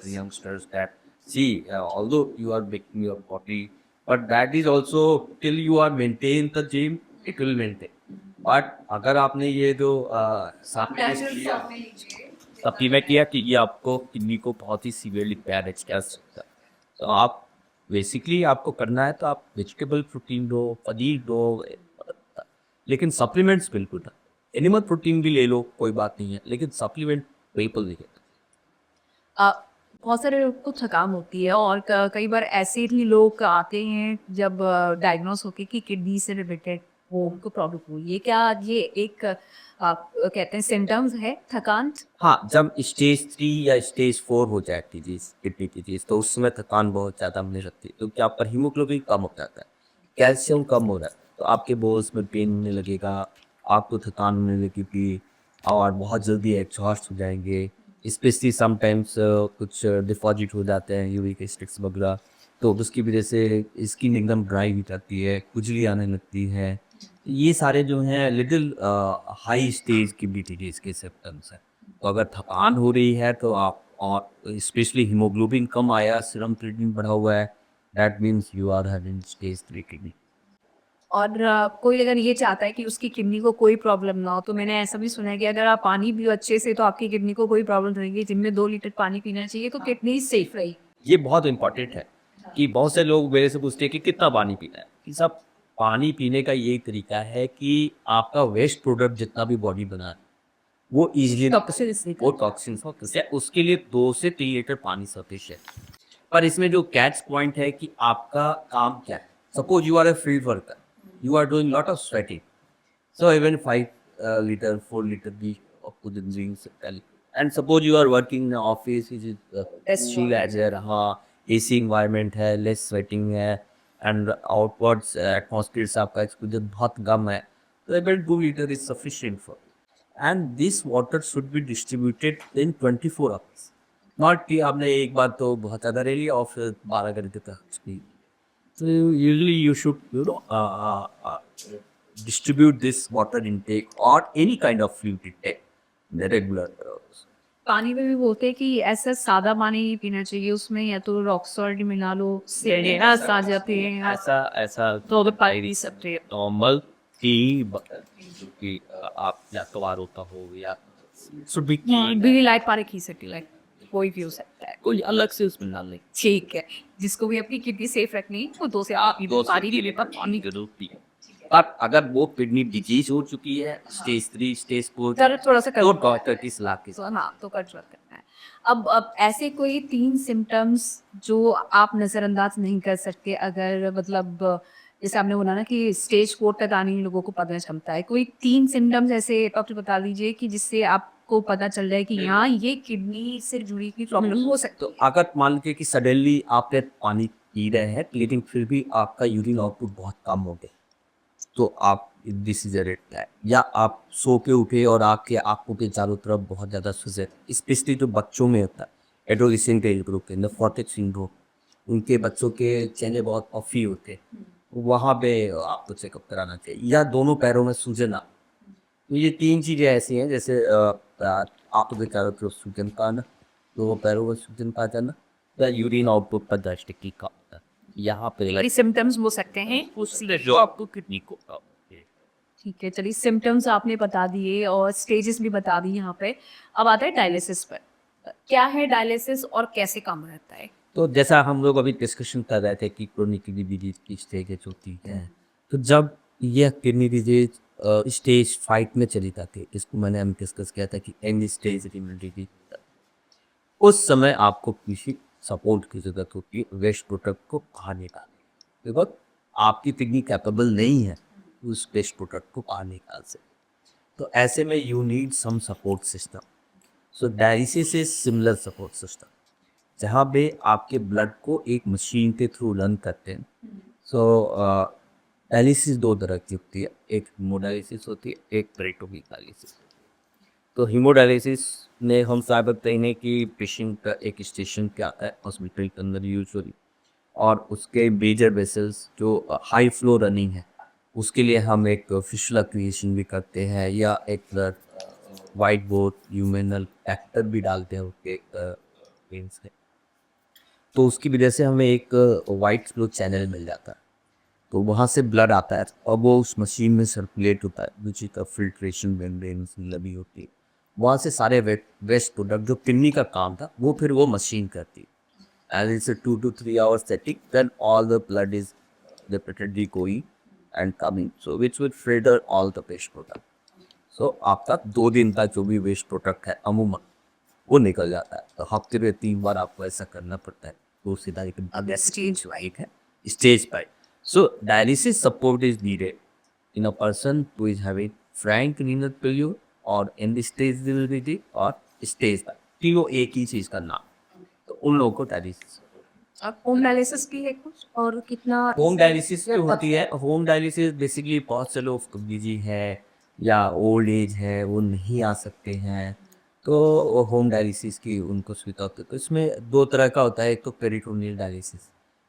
youngsters that see although you are making your body, but that is also till you are maintain the gym it will maintain. But अगर आपने ये जो supplement किया कि ये आपको kidney को बहुत ही सीवियरली डैमेज कर सकता है, तो आप बेसिकली आपको करना है तो आप वेजिटेबल प्रोटीन लो, पनीर लो, लेकिन सप्लीमेंट्स बिल्कुल ना। एनिमल प्रोटीन भी ले लो, कोई बात नहीं है, लेकिन सप्लीमेंट बिल्कुल नहीं है। अ, बहुत सारे लोग को थकान होती है और कई बार ऐसे भी लोग आते हैं जब डायग्नोस होके कि किडनी से रिलेटेड वो उनको प्रॉब्लम हुई है। क्या ये एक कहते हैं सिम्टम्स है थकान? हाँ, जब स्टेज 3 या स्टेज 4 हो जाए डिजीज़, किडनी डिजीज़, तो उस समय थकान बहुत ज़्यादा होने लगती है, क्योंकि आपका हीमोग्लोबिन कम हो जाता है, कैल्शियम कम हो रहा है, तो आपके बोन्स में पेन होने लगेगा, आपको थकान होने लगेगी और बहुत जल्दी एग्जॉस्ट हो जाएँगे। स्पेशली समटाइम्स कुछ डिपॉज़िट हो जाते हैं यूरिक एसिड्स वगैरह, तो उसकी वजह से स्किन एकदम ड्राई हो जाती है, खुजली आने लगती है। ये सारे जो हैं लिटिल हाई स्टेज की भी डिजीज़ के सिम्पटम्स हैं। तो अगर थकान हो रही है तो आप और स्पेशली हीमोग्लोबिन कम आया, सीरम क्रिएटिनिन बढ़ा हुआ है, that means you are having stage 3 kidney. और कोई अगर ये चाहता है कि उसकी किडनी को कोई प्रॉब्लम ना हो, तो मैंने ऐसा भी सुना है कि अगर आप पानी पियो अच्छे से तो आपकी किडनी को कोई प्रॉब्लम नहीं रहेगी। दिन में 2 लीटर पानी पीना चाहिए तो किडनी सेफ रहेगी। ये बहुत इम्पोर्टेंट है कि बहुत से लोग मेरे से पूछते हैं कि कितना पानी पीना है। कि साहब पानी पीने का यही तरीका है कि आपका वेस्ट प्रोडक्ट जितना भी बॉडी बना है, वो ईज़िली टॉक्सिन्स वो टॉक्सिन्स होते हैं, उसके लिए 2 से 3 लीटर पानी सफिशिएंट है। पर इसमें जो कैच पॉइंट है कि आपका काम क्या है। Suppose you are a field worker, you are doing lot of sweating, so even 5 liter 4 liter भी आपको ड्रिंक सकता है। And suppose you are working in office is chill एजर, हाँ एसी इन्वायरमेंट है, लेस स्वेटिंग है एंड आउटवर्ड्स एटमॉस्फेयर से आपका एक्सपोजर बहुत कम है, तो about 2 liter is sufficient for and this water should be distributed in 24 hours। नॉट कि आपने एक बार तो बहुत ज़्यादा ले लिया और फिर 12 घंटे तक। So usually you should distribute this water intake or any kind of fluid intake in the regular intervals. पानी में भी बोलते हैं कि ऐसा सादा पानी नहीं पीना चाहिए, उसमें या तो रॉक सॉल्ट मिला लो, सेलेनास आ जाते हैं, ऐसा ऐसा तो वो पानी पी सकते हैं। नॉर्मल टी बटर जो कि आप या तो आर होता हो या शुड बी बिल्ली लाइट पानी पी सकती है, लाइक कोई भी हो सकता है। कोई अलग से उसमें डाल नहीं। ठीक है, जिसको भी अपनी किडनी सेफ रखनी है वो 2 से 8 लीटर पानी पी लेता पानी जरूर पिए। पर अगर वो किडनी डिजीज हो चुकी है स्टेज 3 स्टेज 4 दर्द थोड़ा सा तो कर डॉक्टर की सलाह के तो हाँ, तो कट करना है। अब ऐसे कोई 3 सिम्पटम्स जो आप नज़रअंदाज नहीं कर सकते अगर मतलब जैसे आपने बोला ना कि स्टेज 4 तक आने में लोगों को पता चलता है। कोई 3 सिम्पटम्स ऐसे डॉक्टर बता दीजिए कि जिससे आपको पता चल जाए कि हाँ, ये किडनी से जुड़ी हुई प्रॉब्लम हो सकती तो अगर मान लीजिए कि सडनली आपने पानी पी रहे हैं लेकिन फिर भी आपका यूरिन आउटपुट बहुत कम हो गया, तो आप this is a red flag. या आप सो के उठे और आपके आंखों के चारों तरफ बहुत ज़्यादा सुजन, स्पेशली जो बच्चों में होता है एडोलेसेंट एज ग्रुप के अंदर फोर्टिक सिंड्रोम, उनके बच्चों के चेहरे बहुत पफी होते हैं, वहाँ पे आपको चेकअप कराना चाहिए। या दोनों पैरों में सूजन आ, तो ये 3 चीज़ें ऐसी हैं जैसे आंखों के चारों तरफ सूजन का आना, दोनों पैरों में सूजन का आ जाना, या यूरिन आउटपुट पर दृष्टि का होता है। यहाँ पे है। सिम्पटम्स हो सकते हैं उससे जो आपको किडनी को ठीक है, चलिए सिम्पटम्स आपने बता दिए और स्टेजेस भी बता दी यहाँ पे। अब आता है डायलिसिस पर। क्या है डायलिसिस और कैसे काम रहता है? तो जैसा हम लोग अभी डिस्कशन कर रहे थे कि क्रोनिक किडनी डिजीज की स्टेजेस होती है, तो जब यह किडनी डिजीज स्टेज 5 में चली जाती है, इसको मैंने हम डिस्कस किया था कि एंड स्टेज रिनल डिजीज, उस समय आपको किसी सपोर्ट की जरूरत होती है वेस्ट प्रोडक्ट को बाहर निकालने, बिकॉज आपकी किडनी कैपेबल नहीं है उस वेस्ट प्रोडक्ट को बाहर निकाल से। तो ऐसे में you need some support system. So dialysis is similar support system. जहाँ पे आपके ब्लड को एक मशीन के थ्रू रन करते हैं। सो डायलिसिस दो तरह की होती है, एक हीमोडायलिसिस होती है, एक पेरिटोनियल डायलिसिस। तो हीमोडायलिसिस में हम क्या करते हैं कि पेशेंट का एक स्टेशन पे आता है हॉस्पिटल के अंदर यूजुअली, और उसके मेजर वेसल्स जो हाई फ्लो रनिंग है उसके लिए हम एक फिशुला क्रिएशन भी करते हैं, या एक वाइट बोर्ड ह्यूमेनल एक्टर भी डालते हैं उसके वेन्स में। तो उसकी वजह से हमें एक वाइट फ्लो चैनल मिल जाता है, तो वहाँ से ब्लड आता है और वो उस मशीन में सर्कुलेट होता है, विच इज फिल्ट्रेशन मेम्ब्रेन लगी होती है। वहाँ से सारे वेस्ट प्रोडक्ट जो किडनी का काम था वो फिर वो मशीन करती है, and it's a 2 to 3 hours setting, then all the blood is repeatedly going and coming, so which will filter all the waste product. So आपका 2 दिन का जो भी वेस्ट प्रोडक्ट है अमूमन वो निकल जाता है। तो हफ्ते में 3 बार आपको ऐसा करना पड़ता है। तो सीधा एक अगला स्टेज वाइट है, stage by. So dialysis support is needed in a person who is having Frank renal failure और एंड स्टेज डिलीवरी और स्टेज बाय, तीनों एक ही चीज का नाम। तो उन लोगों को डायलिसिस। अब होम डायलिसिस की है कुछ और कितना होम डायलिसिस जो होती है, होम डायलिसिस बेसिकली बहुत से लोग बिजी है या ओल्ड एज है वो नहीं आ सकते हैं, तो वो होम डायलिसिस की उनको सुविधा होती है। तो इसमें दो तरह का होता है, एक तो पेरिटोनियल डायलिसिस।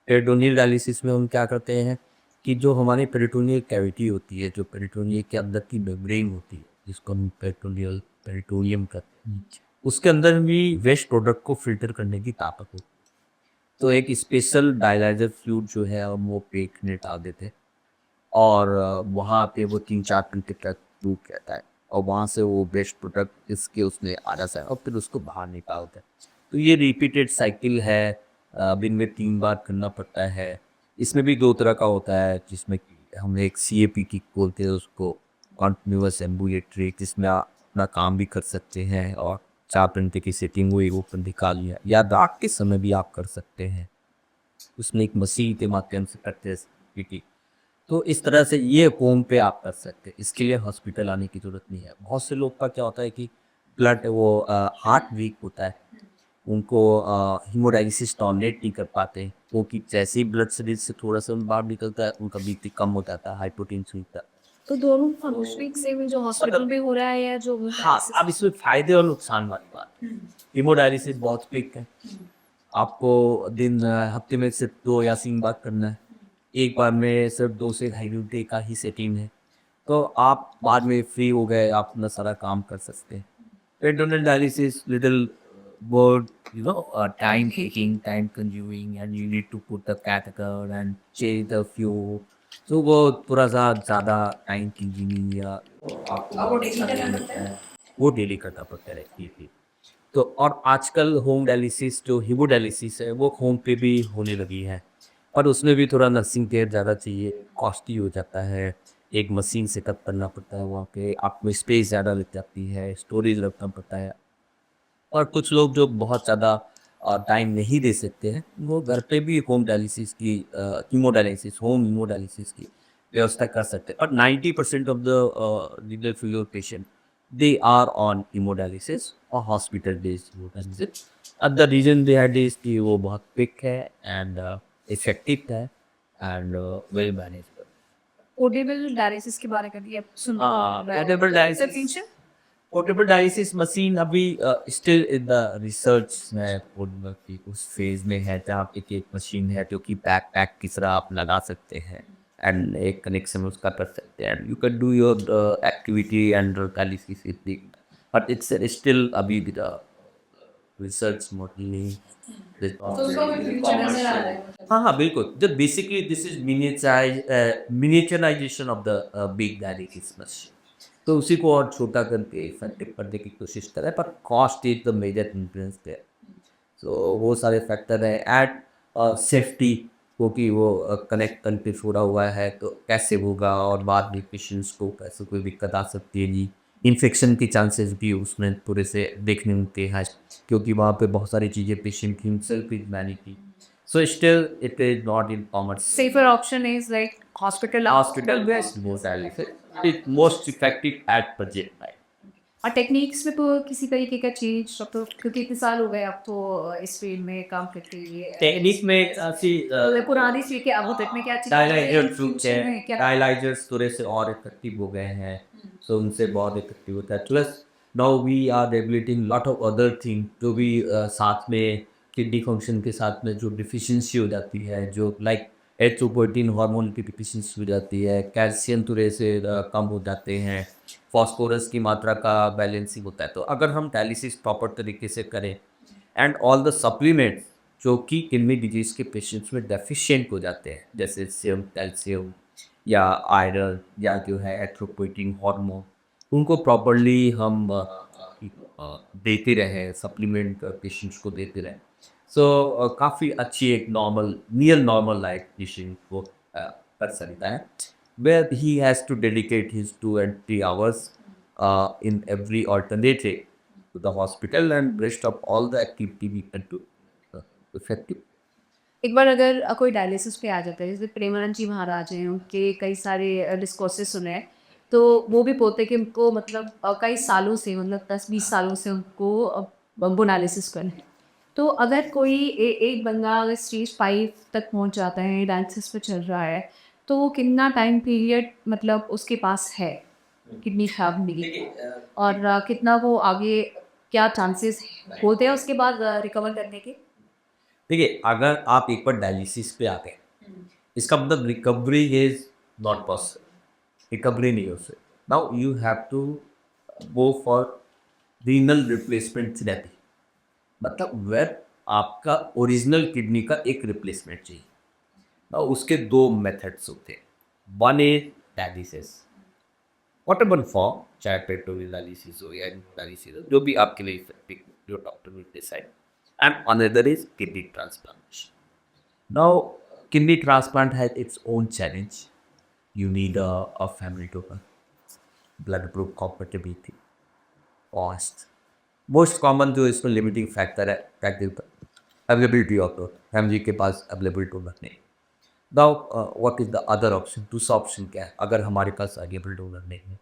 पेरिटोनियल डायलिसिस में हम क्या करते हैं कि जो हमारी पेरिटोनियल कैविटी होती है, जो पेरिटोनियल के अंदर की मेम्ब्रेन होती है जिसको हम पेरिटोनियम कहते हैं, उसके अंदर भी वेस्ट प्रोडक्ट को फिल्टर करने की ताकत होती है। तो एक स्पेशल डायलाइजर फ्लूइड जो है हम वो पेट में डाल देते हैं, और वहाँ पे वो 3-4 घंटे तक डूब रहता है, और वहाँ से वो वेस्ट प्रोडक्ट इसके उसमें आ जाता है और फिर उसको बाहर निकालते हैं। तो ये रिपीटेड साइकिल है, दिन में 3 बार करना पड़ता है। इसमें भी दो तरह का होता है, जिसमें कि हम एक CAPT बोलते हैं उसको, कॉन्टिन्यूअस एम्बुलेटरी, जिसमें आप अपना काम भी कर सकते हैं और 4 घंटे की सेटिंग हुई वो फिर निकाल लिया, या रात के समय भी आप कर सकते हैं, उसमें एक मशीन के माध्यम से करते हैं CAPT। तो इस तरह से ये होम पे आप कर सकते हैं, इसके लिए हॉस्पिटल आने की ज़रूरत नहीं है। बहुत से लोग का क्या होता है कि ब्लड वो हार्ट वीक होता है, उनको हीमोडायलिसिस टॉलरेट नहीं कर पाते, क्योंकि जैसे ही ब्लड शरीर से थोड़ा-सा बाहर निकलता है, उनका बीपी कम हो जाता है, हाइपोटेंशन होता है। तो दोनों फंक्शनिंग से भी जो हॉस्पिटल में हो रहा है या जो हाँ, अब इसमें फ़ायदे और नुकसान वाली बात है। हीमोडायलिसिस बहुत क्विक है, आपको हफ्ते में सिर्फ 2 या 3 बार करना है। एक बार में सिर्फ 2 से ढाई घंटे का ही सेटिंग है, तो आप बाद में फ्री हो गए, आप अपना सारा काम कर सकते हैं। Peritoneal dialysis little more, time taking, time consuming, and you need to put the catheter and change the fuel, तो वो थोड़ा सा ज़्यादा टाइम कंज्यूमिंग या आपको बहुत समय लगता है, वो डेली करना पड़ता है ये। तो और आजकल होम डायलिसिस जो हीमोडायलिसिस है वो होम पे भी होने लगी है, पर उसमें भी थोड़ा नर्सिंग केयर ज़्यादा चाहिए, कॉस्टली हो जाता है, एक मशीन सेटअप करना पड़ता है, वहाँ पे आपको स्पेस ज़्यादा लग जाती है, स्टोरेज रखना पड़ता है। और कुछ लोग जो बहुत ज़्यादा टाइम नहीं दे सकते हैं, वो घर पे भी होम डायलिसिस की हीमोडायलिसिस होम हीमोडायलिसिस की व्यवस्था कर सकते हैं। और 90% of the renal failure patient they are on haemodialysis और hospital based haemodialysis. The reason behind this कि वो बहुत क्विक है एंड इफेक्टिव है and well manageable. Portable dialysis के बारे में भी आप सुन portable dialysis portable dialysis machine अभी स्टिल इन द रिसर्च में बोलूँगा कि उस फेज में है, जहाँ पे कि एक मशीन है जो कि बैकपैक की तरह आप लगा सकते हैं एंड एक कनेक्शन उसका कर सकते हैं, you can do your activity and dialysis इतनी, बट इट्स स्टिल अभी रिसर्च मोड नहीं। तो उसका कोई फ्यूचर नजर आ रहा है हाँ हाँ बिल्कुल, the basically this is miniaturisation of the big dialysis machine, तो उसी को और छोटा करके इफेक्टिव करने की कोशिश करें, पर cost is the major influence there. तो वो सारे फैक्टर हैं एट सेफ्टी, क्योंकि वो कनेक्ट करके छोड़ा हुआ है तो कैसे होगा, और बाद में पेशेंट्स को कैसे कोई दिक्कत आ सकती है जी, इन्फेक्शन के चांसेस भी उसमें थोड़े से देखने मिलते हैं, क्योंकि वहाँ पे बहुत सारी चीज़ें पेशेंट हिमसेल्फ इज मैनेज की, so still it is not in commerce. Safer option is like hospital Hospital based modality, it most effective at budget time. और टेक्निक्स में तो किसी तरीके का चेंज तो क्योंकि इतने साल हो गए अब तो इस फील्ड में काम करते हुए टेक्निक में काफ़ी तो पुरानी सीख के अब वो तक में क्या चीज़ डायलाइजर ट्रूप्स फ्यूचर में है, क्या डायलाइजर्स थोड़े से और इफेक्टिव हो गए हैं, सो उनसे बहुत इफेक्टिव होता है। Plus now we are regulating lot of other thing जो भी साथ में किडनी फंक्शन के साथ में जो डिफिशियंसी हो जाती है, जो लाइक एरिथ्रोपोइटिन हार्मोन की डिफिशियंसी हो जाती है, कैल्शियम थोड़े से कम हो जाते हैं, फास्फोरस की मात्रा का बैलेंसिंग होता है। तो अगर हम डायलिसिस प्रॉपर तरीके से करें एंड ऑल द सप्लीमेंट्स जो कि किडनी डिजीज़ के पेशेंट्स में डेफिशिएंट हो जाते हैं, जैसे सेम कैल्शियम या आयरन या जो है एरिथ्रोपोइटिन हार्मोन, उनको प्रॉपर्ली हम देते रहें, सप्लीमेंट पेशेंट्स को देते रहें। सो काफ़ी अच्छी एक normal near normal life patient को कर सकता है, where he has to dedicate his 2 and 3 hours in every alternate day to the hospital and rest of all the activity we can do effective. एक बार अगर कोई डायलिसिस पे आ जाता है जैसे प्रेमानंद जी महाराज हैं उनके कई सारे डिस्कोर्सेस सुने हैं तो वो भी बोलते हैं कि उनको मतलब कई सालों से मतलब 10-20 सालों से उनको वो डायलिसिस करें तो अगर कोई एक बंदा अगर स्टेज 5 तक पहुंच जाता है डायलिसिस पे चल रहा है तो वो कितना टाइम पीरियड मतलब उसके पास है किडनी खराब होने की और कितना वो आगे क्या चांसेस होते हैं उसके बाद रिकवर करने के देखिए, अगर आप एक बार डायलिसिस पे आ गए, इसका मतलब recovery is not possible, recovery नहीं हो सकती। Now you have to go for renal replacement therapy, मतलब वेर आपका ओरिजिनल किडनी का एक रिप्लेसमेंट चाहिए। उसके दो मेथड्स होते हैं। One is dialysis, whatever form, चाहे पेट्रोल डायलिसिस हो या डायलिसिस हो, जो भी आपके लिए इफेक्टिव, जो doctor will decide. And another is kidney transplantation. Now kidney transplant has its own challenge. You need a family donor, blood group compatibility, cost. Most common जो इसमें लिमिटिंग फैक्टर है अवेलेबिलिटी ऑफ द फैमिली के पास available donor नहीं। Now what is the other option? दूसरा option क्या है? अगर हमारे पास अवेलेबल डोनर नहीं है,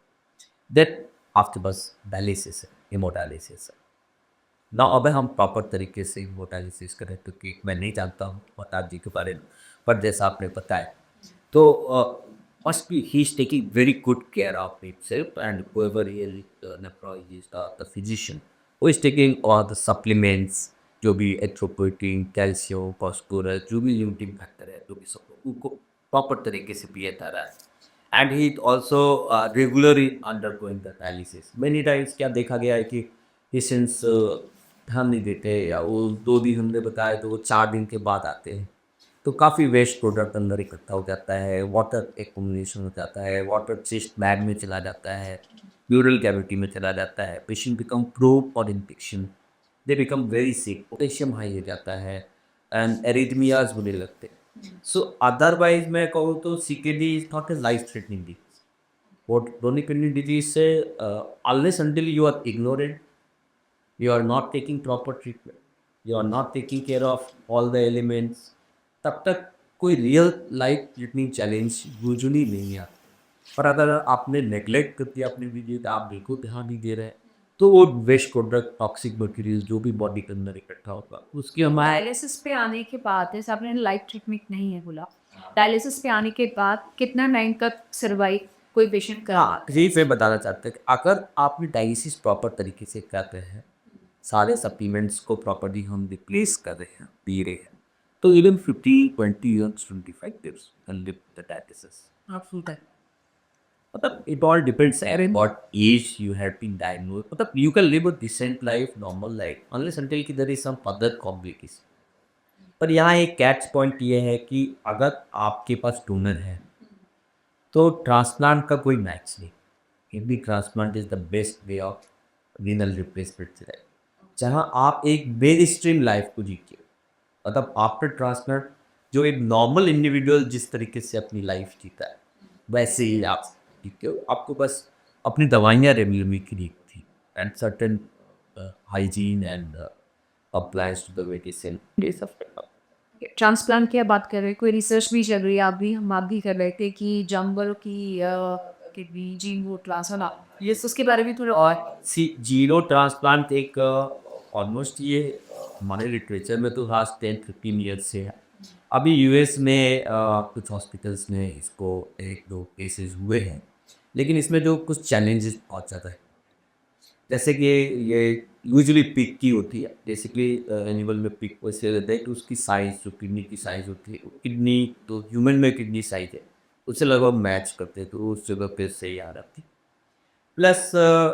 देन आपके पास डायलिसिस है, हेमोडायलिसिस है। ना अब हम प्रॉपर तरीके से हेमोडायलिसिस करें तो कि मैं नहीं जानता हूँ प्रताप जी के बारे में, पर जैसा आपने बताया तो must be he's taking very good care of himself, and whoever he is, the nephrologist or the physician who is taking all the supplements, जो भी एथ्रोपोइटिन, कैल्शियम, फॉस्फोरस, जो भी लिमिटिंग फैक्टर है, जो भी सब उनको प्रॉपर तरीके से पिया जा रहा है। And he also regularly undergoing the dialysis. Many times क्या देखा गया है कि पेशेंट्स ध्यान नहीं देते, या वो 2 दिन हमने बताया तो वो 4 दिन के बाद आते हैं, तो काफ़ी वेस्ट प्रोडक्ट अंदर इकट्ठा हो जाता है, वाटर एक्युमुलेशन हो जाता है, वाटर चेस्ट बैग में चला जाता है, प्यूरल कैविटी में चला जाता है, patient become prone for infection, they become very sick, potassium high हो जाता है एंड एरिथमियाज होने लगते हैं। सो अदरवाइज मैं कहूँ तो CKD is not a life threatening disease. वो क्रोनिक किडनी डिजीज से unless until you are ignorant, you are not taking proper treatment, you are not taking care of all the elements, तब तक कोई real life जितनी challenge usually नहीं आता। पर अगर आपने नेग्लेक्ट कर दिया अपनी वीडियो, आप बिल्कुल ध्यान नहीं दे रहे, तो वो वेस्ट प्रोडक्ट, टॉक्सिक मटेरियल जो भी बॉडी के अंदर इकट्ठा होगा उसकी हमारे डायलिसिस पे आने के बाद जैसे आपने लाइफ ट्रीटमेंट नहीं है बोला डायलिसिस पे आने के बाद कितना टाइम तक सर्वाइव कोई पेशेंट कर हाँ यही मैं बताना चाहते हैं कि अगर आपने डायलिसिस प्रॉपर तरीके से कर रहे हैं, सारे सप्लीमेंट्स को प्रॉपर्ली हम रिप्लेस कर रहे हैं, पी रहे हैं, तो even 50, 20 years, 25 years can live with the dialysis. सकता है मतलब it all depends on what age you have been diagnosed. मतलब you can live a decent life, normal life, unless until कि there is some other complication. पर यहाँ एक catch point ये है कि अगर आपके पास डोनर है तो ट्रांसप्लांट का कोई मैच नहीं। Kidney transplant is the best way of renal replacement, जहाँ आप एक मेन स्ट्रीम लाइफ को जीते हो। मतलब आफ्टर ट्रांसप्लांट जो एक नॉर्मल इंडिविजुअल जिस तरीके से अपनी लाइफ जीता है, वैसे ही आप जीते हो। आपको बस अपनी दवाइयाँ रेगुलरली की थी and certain hygiene and applies to the medicine, ये सब ट्रांसप्लांट की आप बात कर रहे हैं कोई रिसर्च भी चल रही है आप भी हम आप भी कर रहे थे कि जानवरों की किडनी जीरो ट्रांसप्लांट ये उसके बारे में थोड़ा और सी जीरो ट्रांसप्लांट एक ऑलमोस्ट ये हमारे लिटरेचर में तो लास्ट 10-15 ईयर्स से है। अभी यूएस में कुछ हॉस्पिटल्स में इसको एक दो केसेस हुए हैं, लेकिन इसमें जो कुछ चैलेंजेस बहुत ज़्यादा है, जैसे कि ये यूजुअली पिग की होती है। बेसिकली एनिमल में पिग को इसलिए रहता है कि उसकी साइज़, जो किडनी की साइज़ होती है, किडनी तो ह्यूमन में किडनी साइज़ है, उससे लगभग मैच करते हैं, तो उस जगह पे सही आ जाती है। प्लस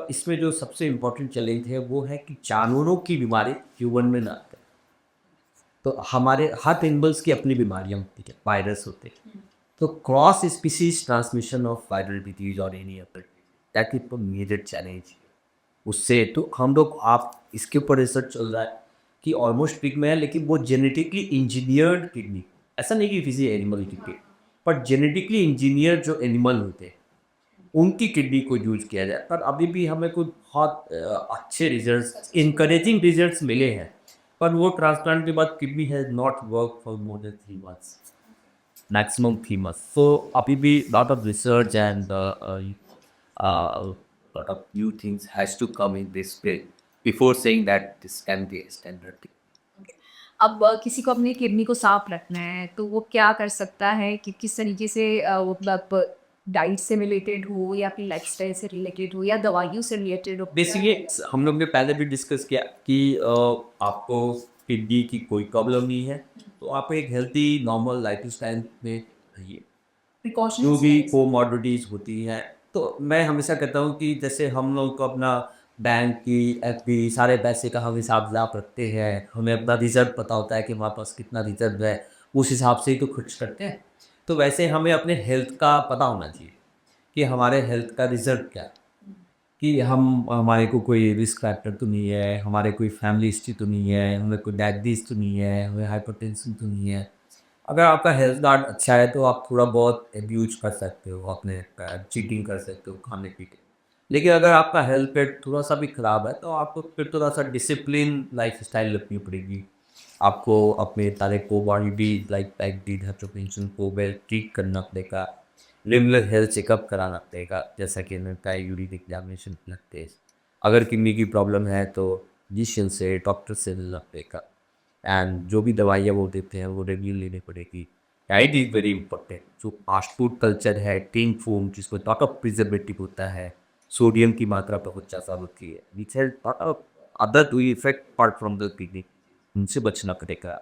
इसमें जो सबसे इम्पोर्टेंट चैलेंज है वो है कि जानवरों की बीमारी ह्यूमन में ना आए। तो हमारे हर एनिमल्स की अपनी बीमारियां होती है, वायरस होते हैं, तो cross species transmission of viral disease और any other, that is a major challenge. उससे तो हम लोग आप इसके ऊपर रिसर्च चल रहा है कि ऑलमोस्ट पिग में है, लेकिन वो जेनेटिकली इंजीनियर्ड किडनी, ऐसा नहीं कि किसी एनिमल की किडनी, पर जेनेटिकली इंजीनियर जो एनिमल होते हैं उनकी किडनी को यूज़ किया जाए। पर अभी भी हमें कुछ बहुत अच्छे रिजल्ट्स, इनकरेजिंग रिजल्ट्स मिले हैं, पर वो ट्रांसप्लांट के बाद kidney has not work for more than 3 months, maximum 3 months. So अभी भी lot of research and lot of new things has to come in this way before saying that this can be a standard thing. अब किसी को अपनी kidney को साफ रखना है तो वो क्या कर सकता है कि किस तरीके से वो मतलब डाइट से रिलेटेड हो या फिर लाइफस्टाइल से रिलेटेड हो या दवाइयों से रिलेटेड हो बेसिकली हम लोग ने पहले भी डिस्कस किया कि आपको किडनी की कोई प्रॉब्लम नहीं है, तो आप एक हेल्थी नॉर्मल लाइफ स्टाइल में रहिए। जो भी प्रिकॉशंस कोमॉर्बिडिटीज़ होती हैं, तो मैं हमेशा कहता हूँ कि जैसे हम लोग को अपना बैंक की एफडी सारे पैसे का हम हिसाब किताब रखते हैं, हमें अपना रिज़र्व पता होता है कि हमारे पास कितना रिज़र्व है, उस हिसाब से ही तो खर्च करते हैं। तो वैसे हमें अपने हेल्थ का पता होना चाहिए कि हमारे हेल्थ का रिज़र्व क्या है, कि हम हमारे को कोई रिस्क फैक्टर तो नहीं है, हमारे कोई फैमिली हिस्ट्री तो नहीं है, हमें कोई डायबिटीज़ तो नहीं है, हमें हाइपरटेंशन तो नहीं है। अगर आपका हेल्थ कार्ड अच्छा है तो आप थोड़ा बहुत अब्यूज कर सकते हो, अपने चीटिंग कर सकते हो खाने पी के। लेकिन अगर आपका हेल्थ पेट थोड़ा सा भी ख़राब है तो आपको फिर थोड़ा सा डिसिप्लिन लाइफ स्टाइल रखनी पड़ेगी। आपको अपने सारे कोमॉर्बिडिटीज लाइक डायबिटीज, हाइपरटेंशन को वेल ट्रीट करना पड़ेगा। रेगुलर हेल्थ चेकअप कराना पड़ेगा, जैसा कि मैंने बताया, यूरिन एग्जामिनेशन, ब्लड टेस्ट। अगर किडनी की प्रॉब्लम है तो फिजिशियन से, डॉक्टर से मिलना पड़ेगा, एंड जो भी दवाइयाँ वो देते हैं वो रेगुलर लेनी पड़ेगी। Diet is very important. जो फास्ट फूड कल्चर है, टिन फूड जिसमें लॉट ऑफ प्रिजर्वेटिव होता है, सोडियम की मात्रा बहुत ज़्यादा होती है, which has lot of other to effect apart from the kidney, इनसे बचना पड़ेगा।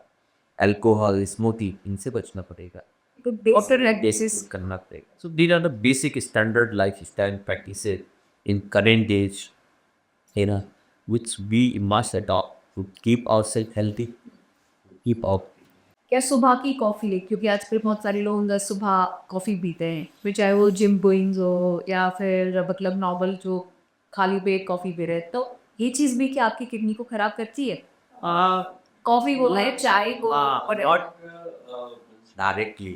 अल्कोहल, स्मोकिंग, इनसे बचना पड़ेगा, डॉक्टर बेसिस करना पड़ेगा। So these are the basic standard lifestyle practices in current days, you know, which we must adopt to keep ourselves healthy, keep our क्या सुबह की कॉफ़ी ले क्योंकि आजकल बहुत सारे लोग सुबह कॉफ़ी पीते हैं फिर चाहे वो जिम गोइंग्स हो या फिर मतलब नॉर्मल जो खाली पेट कॉफ़ी पी रहे हैं तो ये चीज़ भी क्या आपकी किडनी को खराब करती है कॉफ़ी बोल रहे हैं चाय को और नॉट डायरेक्टली,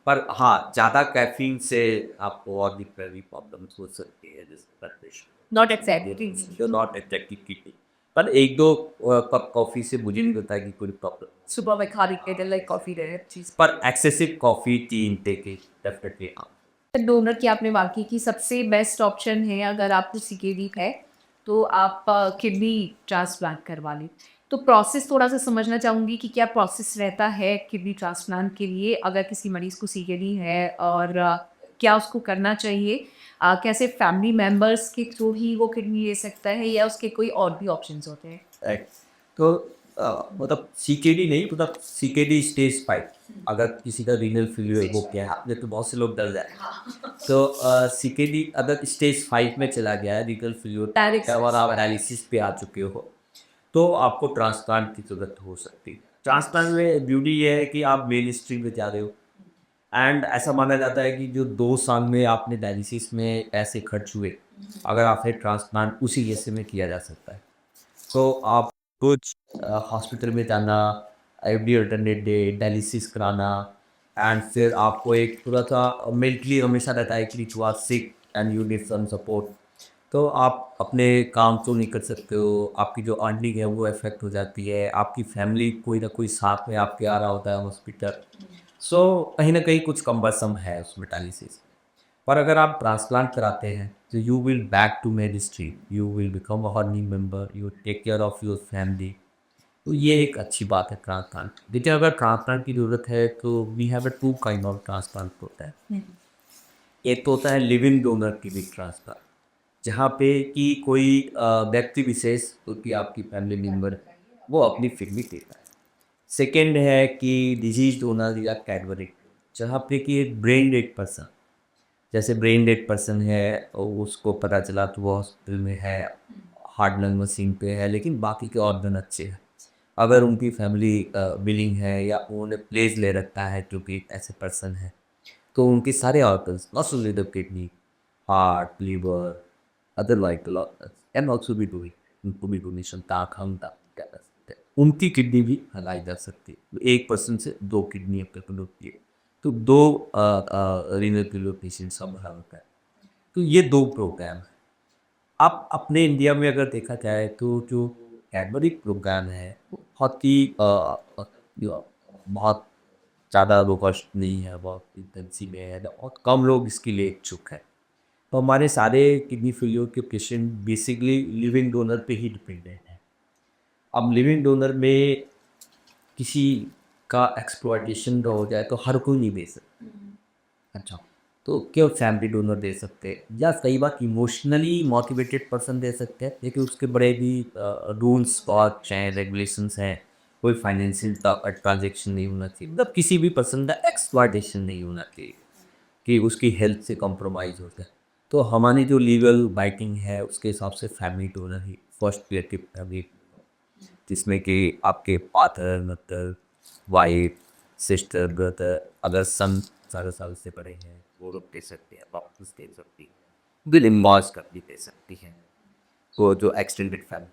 पर हाँ, ज़्यादा कैफीन से आपको और भी प्रॉब्लम्स हो सकती है, जैसे ब्लड प्रेशर, नॉट एक्सेप्टिंग जो नॉट अट्रैक्टिव किडनी। पर एक दो कप कॉफ़ी से मुझे नहीं लगता है कि कोई प्रॉब्लम, सुबह में खाली पेट लाइक कॉफ़ी रहे चीज़ पर excessive coffee tea intake is definitely हाँ। डोनर की आपने बात की कि सबसे बेस्ट ऑप्शन है अगर आपको सीकेडी है तो आप किडनी ट्रांसप्लांट करवा लें तो प्रोसेस थोड़ा सा समझना चाहूँगी कि क्या प्रोसेस रहता है किडनी ट्रांसप्लांट के लिए अगर किसी मरीज़ को सीकेडी है और क्या उसको करना चाहिए कैसे फैमिली मेम्बर्स के थ्रू ही वो किडनी ले सकता है या उसके कोई और भी ऑप्शंस होते हैं राइट। तो मतलब सीकेडी नहीं, मतलब सीकेडी स्टेज 5, अगर किसी का रीनल फेल्यूर हो गया है, आपने तो बहुत से लोग डर जाए। तो सीकेडी अगर स्टेज 5 में चला गया है, रीनल फेल्यूर, Dialysis। और आप डायलिसिस पे आ चुके हो, तो आपको ट्रांसप्लांट की ज़रूरत हो सकती है। ट्रांसप्लांट में ब्यूटी ये है कि आप मेन स्ट्रीम में जा रहे हो, एंड ऐसा माना जाता है कि जो 2 साल में आपने डायलिसिस में पैसे खर्च हुए, अगर आपने ट्रांसप्लांट उसी हिस्से में किया जा सकता है। तो आप कुछ हॉस्पिटल में जाना, एवरी अल्टरनेट डे डायलिसिस कराना, एंड फिर आपको एक थोड़ा सा मेंटली हमेशा रहता है कि you are sick and you need some support. तो आप अपने काम तो नहीं कर सकते हो, आपकी जो अर्निंग है वो इफेक्ट हो जाती है, आपकी फैमिली कोई ना कोई साथ में आपके आ रहा होता है हॉस्पिटल। सो कहीं ना कहीं कुछ कम्बरसम है उसमें डायलिसिस। पर अगर आप ट्रांसप्लांट कराते हैं तो you will back to mainstream, you will become a earning member, you take care of your family. तो ये एक अच्छी बात है ट्रांसप्लांट। देखिए अगर ट्रांसप्लांट की ज़रूरत है तो we have a two kind of transplant होता है। एक तो होता है लिविंग डोनर किडनी ट्रांसप्लांट, जहाँ पे कि कोई व्यक्ति विशेष जो कि आपकी फैमिली मेम्बर है वो अपनी किडनी देता है। सेकेंड है कि डिजीज डोनर या कैडवरिक, जहाँ पे कि एक ब्रेन डेड पर्सन, जैसे ब्रेन डेड पर्सन है और उसको पता चला तो वो हॉस्पिटल में है, हार्ट लंग मशीन पे है, लेकिन बाकी के ऑर्गन अच्छे हैं। अगर उनकी फैमिली विलिंग है या उन्होंने प्लेस ले रखा है जो कि ऐसे पर्सन है, तो उनके सारे organs not only the kidney, heart, liver, other vital organs can also be doing, उनको भी डोनेशन ताक हम ताक क्या कर सकते हैं, उनकी किडनी भी हलाई जा सकती है। एक पर्सन से दो किडनी अपने को होती है, तो दो रीनल फेलियर पेशेंट सब भरा होता है। तो ये दो प्रोग्राम है। आप अपने इंडिया में अगर देखा जाए तो जो कैडबरिक प्रोग्राम है वो बहुत ही बहुत ज़्यादा रोबस्ट नहीं है, बहुत इंटेंसिव में है, बहुत कम लोग इसके लिए इच्छुक हैं। तो हमारे सारे किडनी फेलियर के पेशेंट बेसिकली लिविंग डोनर पे ही डिपेंडेंट हैं। अब लिविंग डोनर में किसी का एक्सप्लॉइटेशन हो जाए तो हर कोई नहीं दे सकता। अच्छा, तो केवल फैमिली डोनर दे सकते हैं या कई बार इमोशनली मोटिवेटेड पर्सन दे सकते हैं, लेकिन उसके बड़े भी रूल्स और चाहे रेगुलेशंस हैं। कोई फाइनेंशियल ट्रांजेक्शन नहीं होना चाहिए, मतलब किसी भी पर्सन का एक्सप्लॉइटेशन नहीं होना चाहिए कि उसकी हेल्थ से कॉम्प्रोमाइज़ होता है। तो हमारी जो लीगल बाइटिंग है उसके हिसाब से फैमिली डोनर ही फर्स्ट प्रियरिटी फैमिली, जिसमें कि आपके father, mother, wife, sister, brother, अगर सन 18 साल से बड़े हैं वो लोग दे सकते हैं, वापस दे सकती है, विल इन्वॉइस कर भी दे सकती हैं। तो जो एक्सटेंडेड फैमिली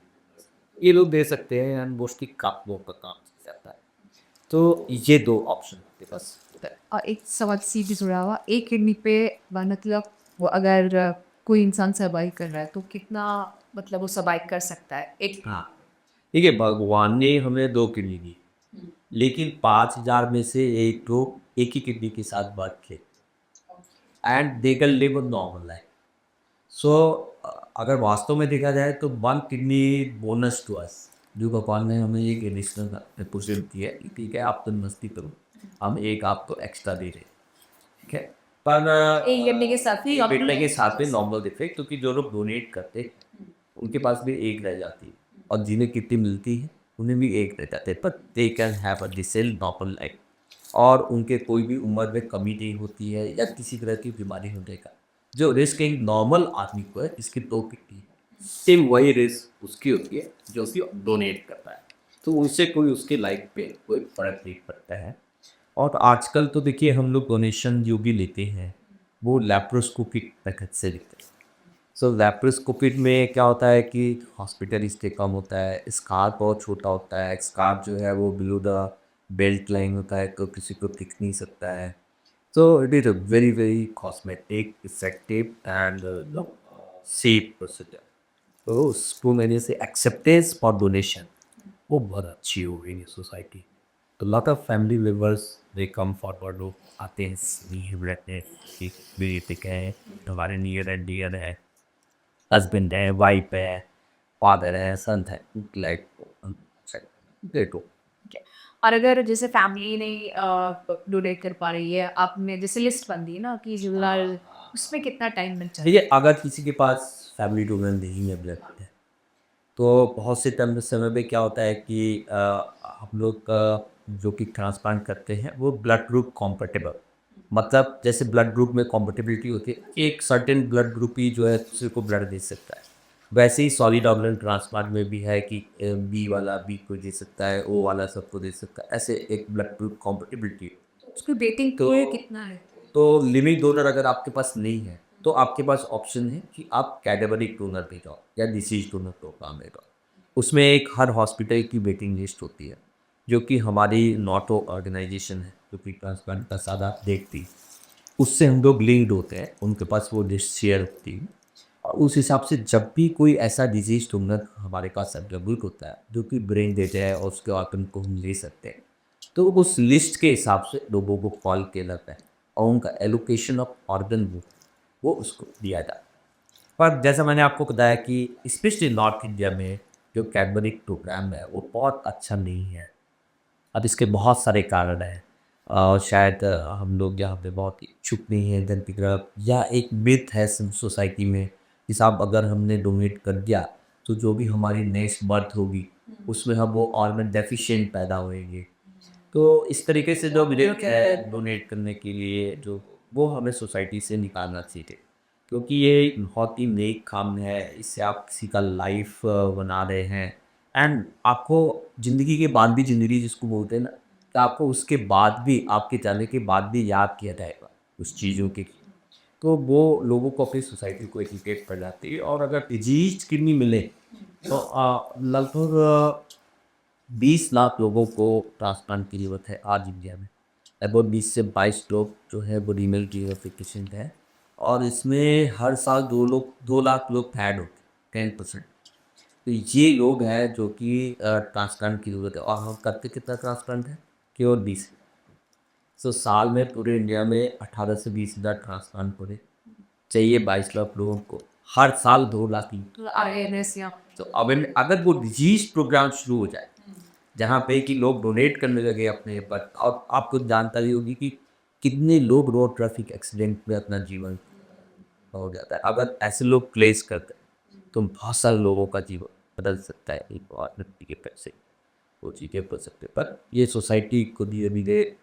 ये लोग दे सकते हैं एंड मोस्टली कापलों का काम जाता है। तो ये दो ऑप्शन आपके पास होता है। और एक सवाल सीधे जुड़ा हुआ, एक किडनी पे मतलब वो अगर कोई इंसान सर्वाइव कर रहा है तो कितना मतलब वो सर्वाइव कर सकता है एक। हाँ, देखिए भगवान ने हमें दो किडनी दी, लेकिन 5,000 में से एक लोग एक ही किडनी के साथ बात थे and they can live a normal life. So अगर वास्तव में देखा जाए तो one kidney bonus to us, जो भगवान ने हमें एक एडिशनल अपॉर्चुनिटी दी है कि ठीक है आप तो मस्ती करो, हम एक आपको एक्स्ट्रा दे रहे हैं, ठीक है। पर एक किडनी के साथ ही एक अपनी बेटे के साथ में नॉर्मल डिफेक्ट, क्योंकि जो लोग डोनेट करते हैं उनके पास भी एक रह जाती है और जिन्हें कितनी मिलती है उन्हें भी एक रह जाते हैं, पर they can have a decent normal life और उनके कोई भी उम्र में कमी नहीं होती है या किसी तरह की बीमारी होने का। जो रिस्क एक नॉर्मल आदमी को है इसकी दो किडनी, सेम वही रिस्क उसकी होती है जो उसकी डोनेट करता है, तो उससे कोई उसके लाइफ पे कोई फर्क नहीं पड़ता है। और आजकल तो देखिए हम लोग डोनेशन जो भी लेते हैं वो लैप्रोस्कोपिक मेथड से लेते हैं। सो लैप्रोस्कोपिक में क्या होता है कि हॉस्पिटल स्टे कम होता है, स्कार बहुत छोटा होता है, स्कार जो है वो बिलो द बेल्ट लाइन होता है तो किसी को दिख नहीं सकता है। So it is a very very cosmetic effective and safe procedure. तो उसको मैंने से एक्सेप्टेंस फॉर डोनेशन वो बहुत अच्छी हो गई है सोसाइटी। तो lot of family members they come forward, लोग आते हैं स्नेह रहते हैं कि बेटिक है, हमारे नियर एंड डियर है, हस्बैंड है, वाइफ है, फादर है, सन है, लाइक ग्रेट हो। ठीक है। और अगर जैसे फैमिली नहीं डोनेट कर पा रही है, आपने जैसे लिस्ट बन दी ना कि फिलहाल उसमें कितना टाइम मिल जाए। देखिए अगर किसी के पास फैमिली डोनर नहीं अवेलेबल है तो बहुत से टाइम समय पे क्या होता है कि हम लोग जो कि ट्रांसप्लांट करते हैं वो ब्लड ग्रुप कॉम्पेटेबल, मतलब जैसे ब्लड ग्रुप में कॉम्पेटेबिलिटी होती है, एक सर्टेन ब्लड ग्रुप ही जो है दूसरे को ब्लड दे सकता है। वैसे ही सॉलिड ऑर्गन ट्रांसप्लांट में भी है कि बी वाला बी को दे सकता है, ओ वाला सबको दे सकता है, ऐसे एक ब्लड ग्रुप कॉम्पेटेबिलिटी। उसकी वेटिंग तो पीरियड कितना है? तो लिविंग डोनर अगर आपके पास नहीं है तो आपके पास ऑप्शन है कि आप कैडेवरिक डोनर पे जाओ या डिसीज डोनर प्रोग्राम में जाओ। उसमें एक हर हॉस्पिटल की वेटिंग लिस्ट होती है जो कि हमारी नॉटो ऑर्गेनाइजेशन है जो कि ट्रांसप्लांट का सादा देखती है, उससे हम लोग लिंक्ड होते हैं, उनके पास वो लिस्ट शेयर होती है। और उस हिसाब से जब भी कोई ऐसा डिजीज डोनर हमारे पास अवेलेबल होता है जो कि ब्रेन देता है और उसके ऑर्गन को हम ले सकते हैं, तो उस लिस्ट के हिसाब से लोगों को कॉल किया जाता है और उनका एलोकेशन ऑफ ऑर्गन बुक वो उसको दिया जाता है। पर जैसा मैंने आपको बताया कि स्पेशली नॉर्थ इंडिया में जो कैडबरी प्रोग्राम है वो बहुत अच्छा नहीं है। अब इसके बहुत सारे कारण हैं। शायद हम लोग यहाँ पे बहुत इच्छुक नहीं हैं धन की तरफ, या एक मिथ है सोसाइटी में कि साहब अगर हमने डोनेट कर दिया तो जो भी हमारी नेक्स्ट बर्थ होगी उसमें हम वो ऑर्गन डेफिशिएंट पैदा होएंगे। तो इस तरीके से जो मिथ है डोनेट करने के लिए जो, वो हमें सोसाइटी से निकालना चाहिए, क्योंकि ये एक बहुत ही नेक काम है। इससे आप किसी का लाइफ बना रहे हैं, एंड आपको ज़िंदगी के बाद भी, ज़िंदगी जिसको बोलते हैं ना, तो आपको उसके बाद भी, आपके जाने के बाद भी याद किया जाएगा उस चीज़ों के। तो वो लोगों को, अपनी सोसाइटी को एजुकेट कर जाती है। और अगर डिजीज किडनी मिले तो लगभग 20 लाख लोगों को ट्रांसप्लांट की ज़रूरत है आज इंडिया में। अबाउट 20 से 22 लोग जो है वो रीनल डिफिकेशेंट है, और इसमें हर साल 2 लाख लोग ऐड होते हैं, 10%। तो ये लोग हैं जो कि ट्रांसप्लांट की ज़रूरत है, और हम करते कितना ट्रांसप्लांट है, केवल 20। सो साल में पूरे इंडिया में 18 से 20 हज़ार ट्रांसप्लांट पूरे चाहिए 22 लाख लोगों को, हर साल 2 लाख लोग। अवेयरनेस या तो अब अगर वो डिजीज प्रोग्राम शुरू हो जाए जहाँ पे कि लोग डोनेट करने लगे अपने पर, और आपको जानकारी होगी कि कितने लोग रोड ट्रैफिक एक्सीडेंट में अपना जीवन हो जाता है। अगर ऐसे लोग प्लेस करते हैं तो बहुत सारे लोगों का जीवन बदल सकता है, एक और व्यक्ति के पैसे वो चीज़ें बदल सकते हैं। पर ये सोसाइटी को धीरे धीरे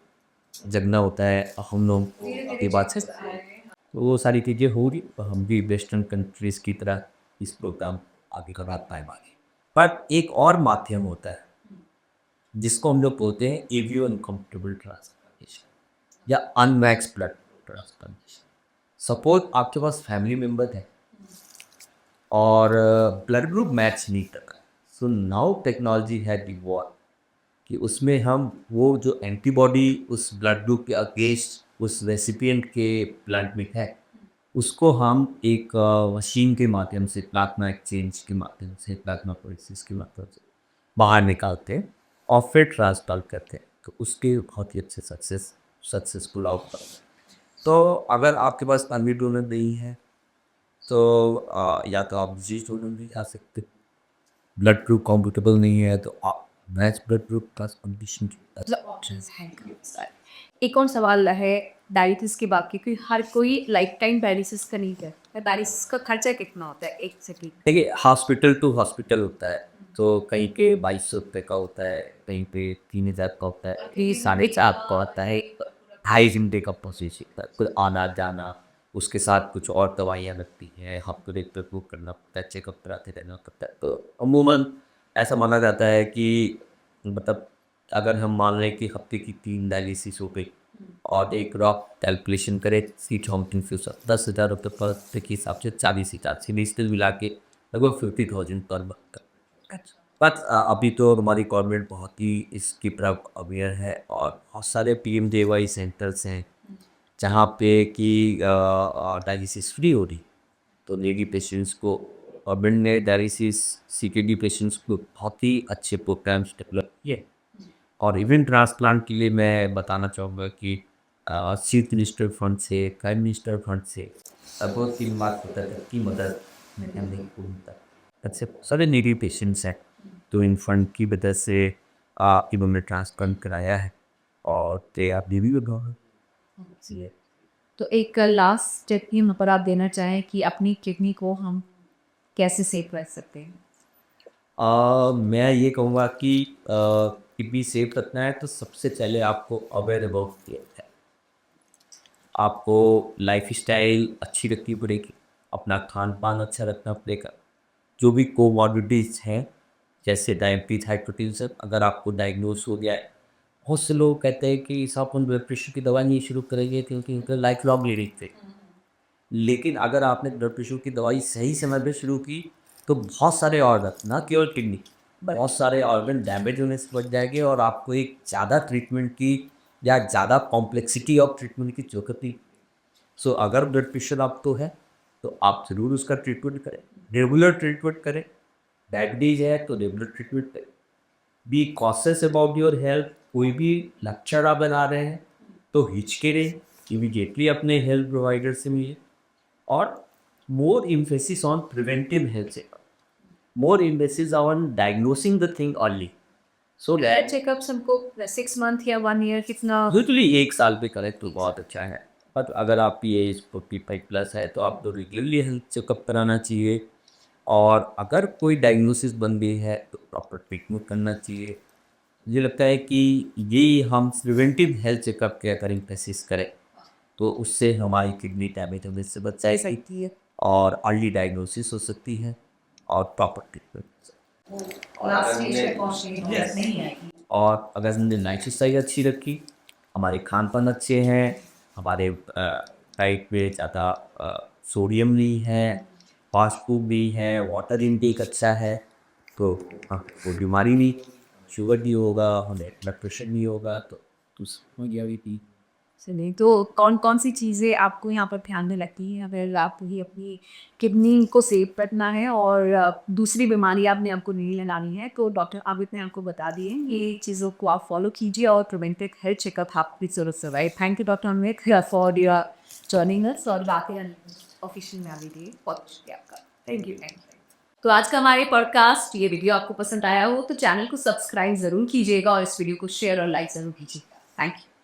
जगना होता है, हम लोग की बात से तो वो सारी चीज़ें होगी, तो हम भी वेस्टर्न कंट्रीज़ की तरह इस प्रोग्राम आगे बढ़ा पाएंगे। पर एक और माध्यम होता है जिसको हम लोग बोलते हैं एवियो अनकम्फर्टेबल ट्रांसप्लांटेशन या अनमैक्स ब्लड ट्रांसप्लांटेशन। सपोज आपके पास फैमिली मेम्बर है और ब्लड ग्रुप मैच नहीं कर रहा, सो नाउ टेक्नोलॉजी है डिवॉल्व कि उसमें हम वो जो एंटीबॉडी उस ब्लड ग्रुप के अगेंस्ट उस रेसिपिएंट के ब्लड में है, उसको हम एक मशीन के माध्यम से, प्लाज्मा एक्सचेंज के माध्यम से, प्लाज्मा पोलिसिस के माध्यम से बाहर निकालते हैं और फिर ट्रांसप्लांट करते हैं। तो उसके बहुत ही अच्छे सक्सेसफुल आउटकम। तो अगर आपके पास फैमिली डोनर नहीं है तो या तो आप डिजीज डोनर भी जा सकते हैं। ब्लड ग्रुप कॉम्पिटेबल नहीं है तो आप match blood group transplantation options हैं काफ़ी सारे। एक और सवाल है डायलिसिस के बाद, क्योंकि हर कोई लाइफ टाइम डायलिसिस का नहीं करता। डायलिसिस का खर्चा कितना होता है एक सेकंड? देखिए, हॉस्पिटल टू हॉस्पिटल होता है। तो कहीं पे 2200 रुपये का होता है, कहीं पे 3000 का होता है, कहीं 4.5 का होता है। 2.5 घंटे का प्रोसेस होता है, फिर आना जाना, उसके साथ कुछ और दवाइयाँ लगती हैं, हफ्ते रेट पे बुक करना पड़ता है, चेकअप कराते रहना पड़ता है। तो अमूमन ऐसा माना जाता है कि मतलब अगर हम मान लें कि हफ्ते की 3 डायलिसिस हो गई और एक रॉक कैलकुलेशन करें, सीट हॉम्पिंग फ्यूचर 10,000 रुपये पर हफ्ते के हिसाब से 40 हज़ार सेमेस्टर मिला के लगभग 50,000 पर मंथ का। बट अभी तो हमारी गवर्नमेंट बहुत ही इसकी तरफ अवेयर है, और बहुत सारे PMJY सेंटर्स हैं जहाँ पे कि डायलिसिस फ्री हो रही। तो लेडी पेशेंट्स को गवर्नमेंट ने डायलिसिस CKD पेशेंट्स को बहुत ही अच्छे प्रोग्राम्स डेवलप किए। और इवन ट्रांसप्लांट के लिए मैं बताना चाहूँगा कि चीफ मिनिस्टर फंड से, प्राइम मिनिस्टर फंड से लगभग 3 लाख रुपये तक की मदद मिलने को मिलता है। अच्छे सारे नीडी पेशेंट्स हैं तो इन फंड की वजह से इन्होंने ट्रांसप्लांट कराया है, और दे आर लिविंग इसलिए तो एक लास्ट टिप यहाँ पर आप देना चाहें कि अपनी किडनी को हम कैसे सेव कर सकते हैं? मैं ये कहूँगा कि किडनी सेव रखना है तो सबसे पहले आपको अवेयर अबाउट है, आपको लाइफ़स्टाइल अच्छी रखनी पड़ेगी, अपना खान-पान अच्छा रखना पड़ेगा। जो भी कोमॉर्बिडिटीज़ हैं, जैसे डायबिटीज़, हाइपरटेंशन, अगर आपको डायग्नोज़ हो गया है, बहुत से लोग कहते हैं कि साहब हम ब्लड प्रेशर की दवा नहीं शुरू करेंगे क्योंकि उनका लाइफ लॉन्ग ले रही थे। लेकिन अगर आपने ब्लड प्रेशर की दवाई सही समय पे शुरू की, तो बहुत सारे ऑर्गन, ना केवल किडनी, बहुत सारे ऑर्गन डैमेज होने से बच जाएँगे, और आपको एक ज़्यादा ट्रीटमेंट की या ज़्यादा कॉम्प्लेक्सिटी ऑफ ट्रीटमेंट की ज़रूरत नहीं। सो अगर ब्लड प्रेशर आपको है तो आप ज़रूर उसका ट्रीटमेंट करें, रेगुलर ट्रीटमेंट करें। डायबिटीज़ है तो रेगुलर ट्रीटमेंट करें। Be cautious about your health. कोई भी लक्षण आप बना रहे हैं तो हिचके रहे, इमीडिएटली अपने हेल्थ प्रोवाइडर से मिलिए। और more emphasis on preventive health checkup, more emphasis on diagnosing the thing early, so that checkups हमको 6 मंथ या 1 ईयर कितना यूजुअली 1 साल पे करें तो बहुत अच्छा है। बट अगर आपकी एज 45+ है तो आप तो रेगुलरली हेल्थ चेकअप कराना चाहिए। और अगर कोई डायग्नोसिस बन गई है तो प्रॉपर ट्रीटमेंट करना चाहिए। मुझे लगता है कि ये हम प्रिवेंटिव हेल्थ चेकअप के अगर एम्फेसिस करें तो उससे हमारी किडनी डैमेज होने से बच सकती है और अर्ली डायग्नोसिस हो सकती है और प्रॉपर ट्रीटमेंट। लास्ट स्टेज पे पहुंचने की जरूरत नहीं है। और अगर हमने लाइफस्टाइल अच्छी रखी, हमारे खान पान अच्छे हैं, हमारे डाइट में ज़्यादा सोडियम नहीं है, फास्ट फूड नहीं है, वाटर इनटेक अच्छा है, तो कोई बीमारी नहीं, शुगर नहीं होगा, हमें ब्लड प्रेशर नहीं होगा, तो समझ गया भी थी। चलिए, तो कौन कौन सी चीज़ें आपको यहाँ पर ध्यान में लगती हैं अगर आपको ही अपनी किडनी को सेव करना है और दूसरी बीमारी आपने आपको नहीं लगानी है, तो डॉक्टर आबिद ने आपको बता दिए ये चीज़ों को आप फॉलो कीजिए और प्रिवेंटिव हेल्थ चेकअप आपकी ज़रूरत से right. Thank you doctor Amit for your joining us और बातें ऑफिशियल में अभी दी बहुत शुक्रिया आपका। Thank you. तो आज का हमारे पॉडकास्ट ये वीडियो आपको पसंद आया हो तो चैनल को सब्सक्राइब ज़रूर कीजिएगा और इस वीडियो को शेयर और लाइक ज़रूर कीजिएगा। Thank you.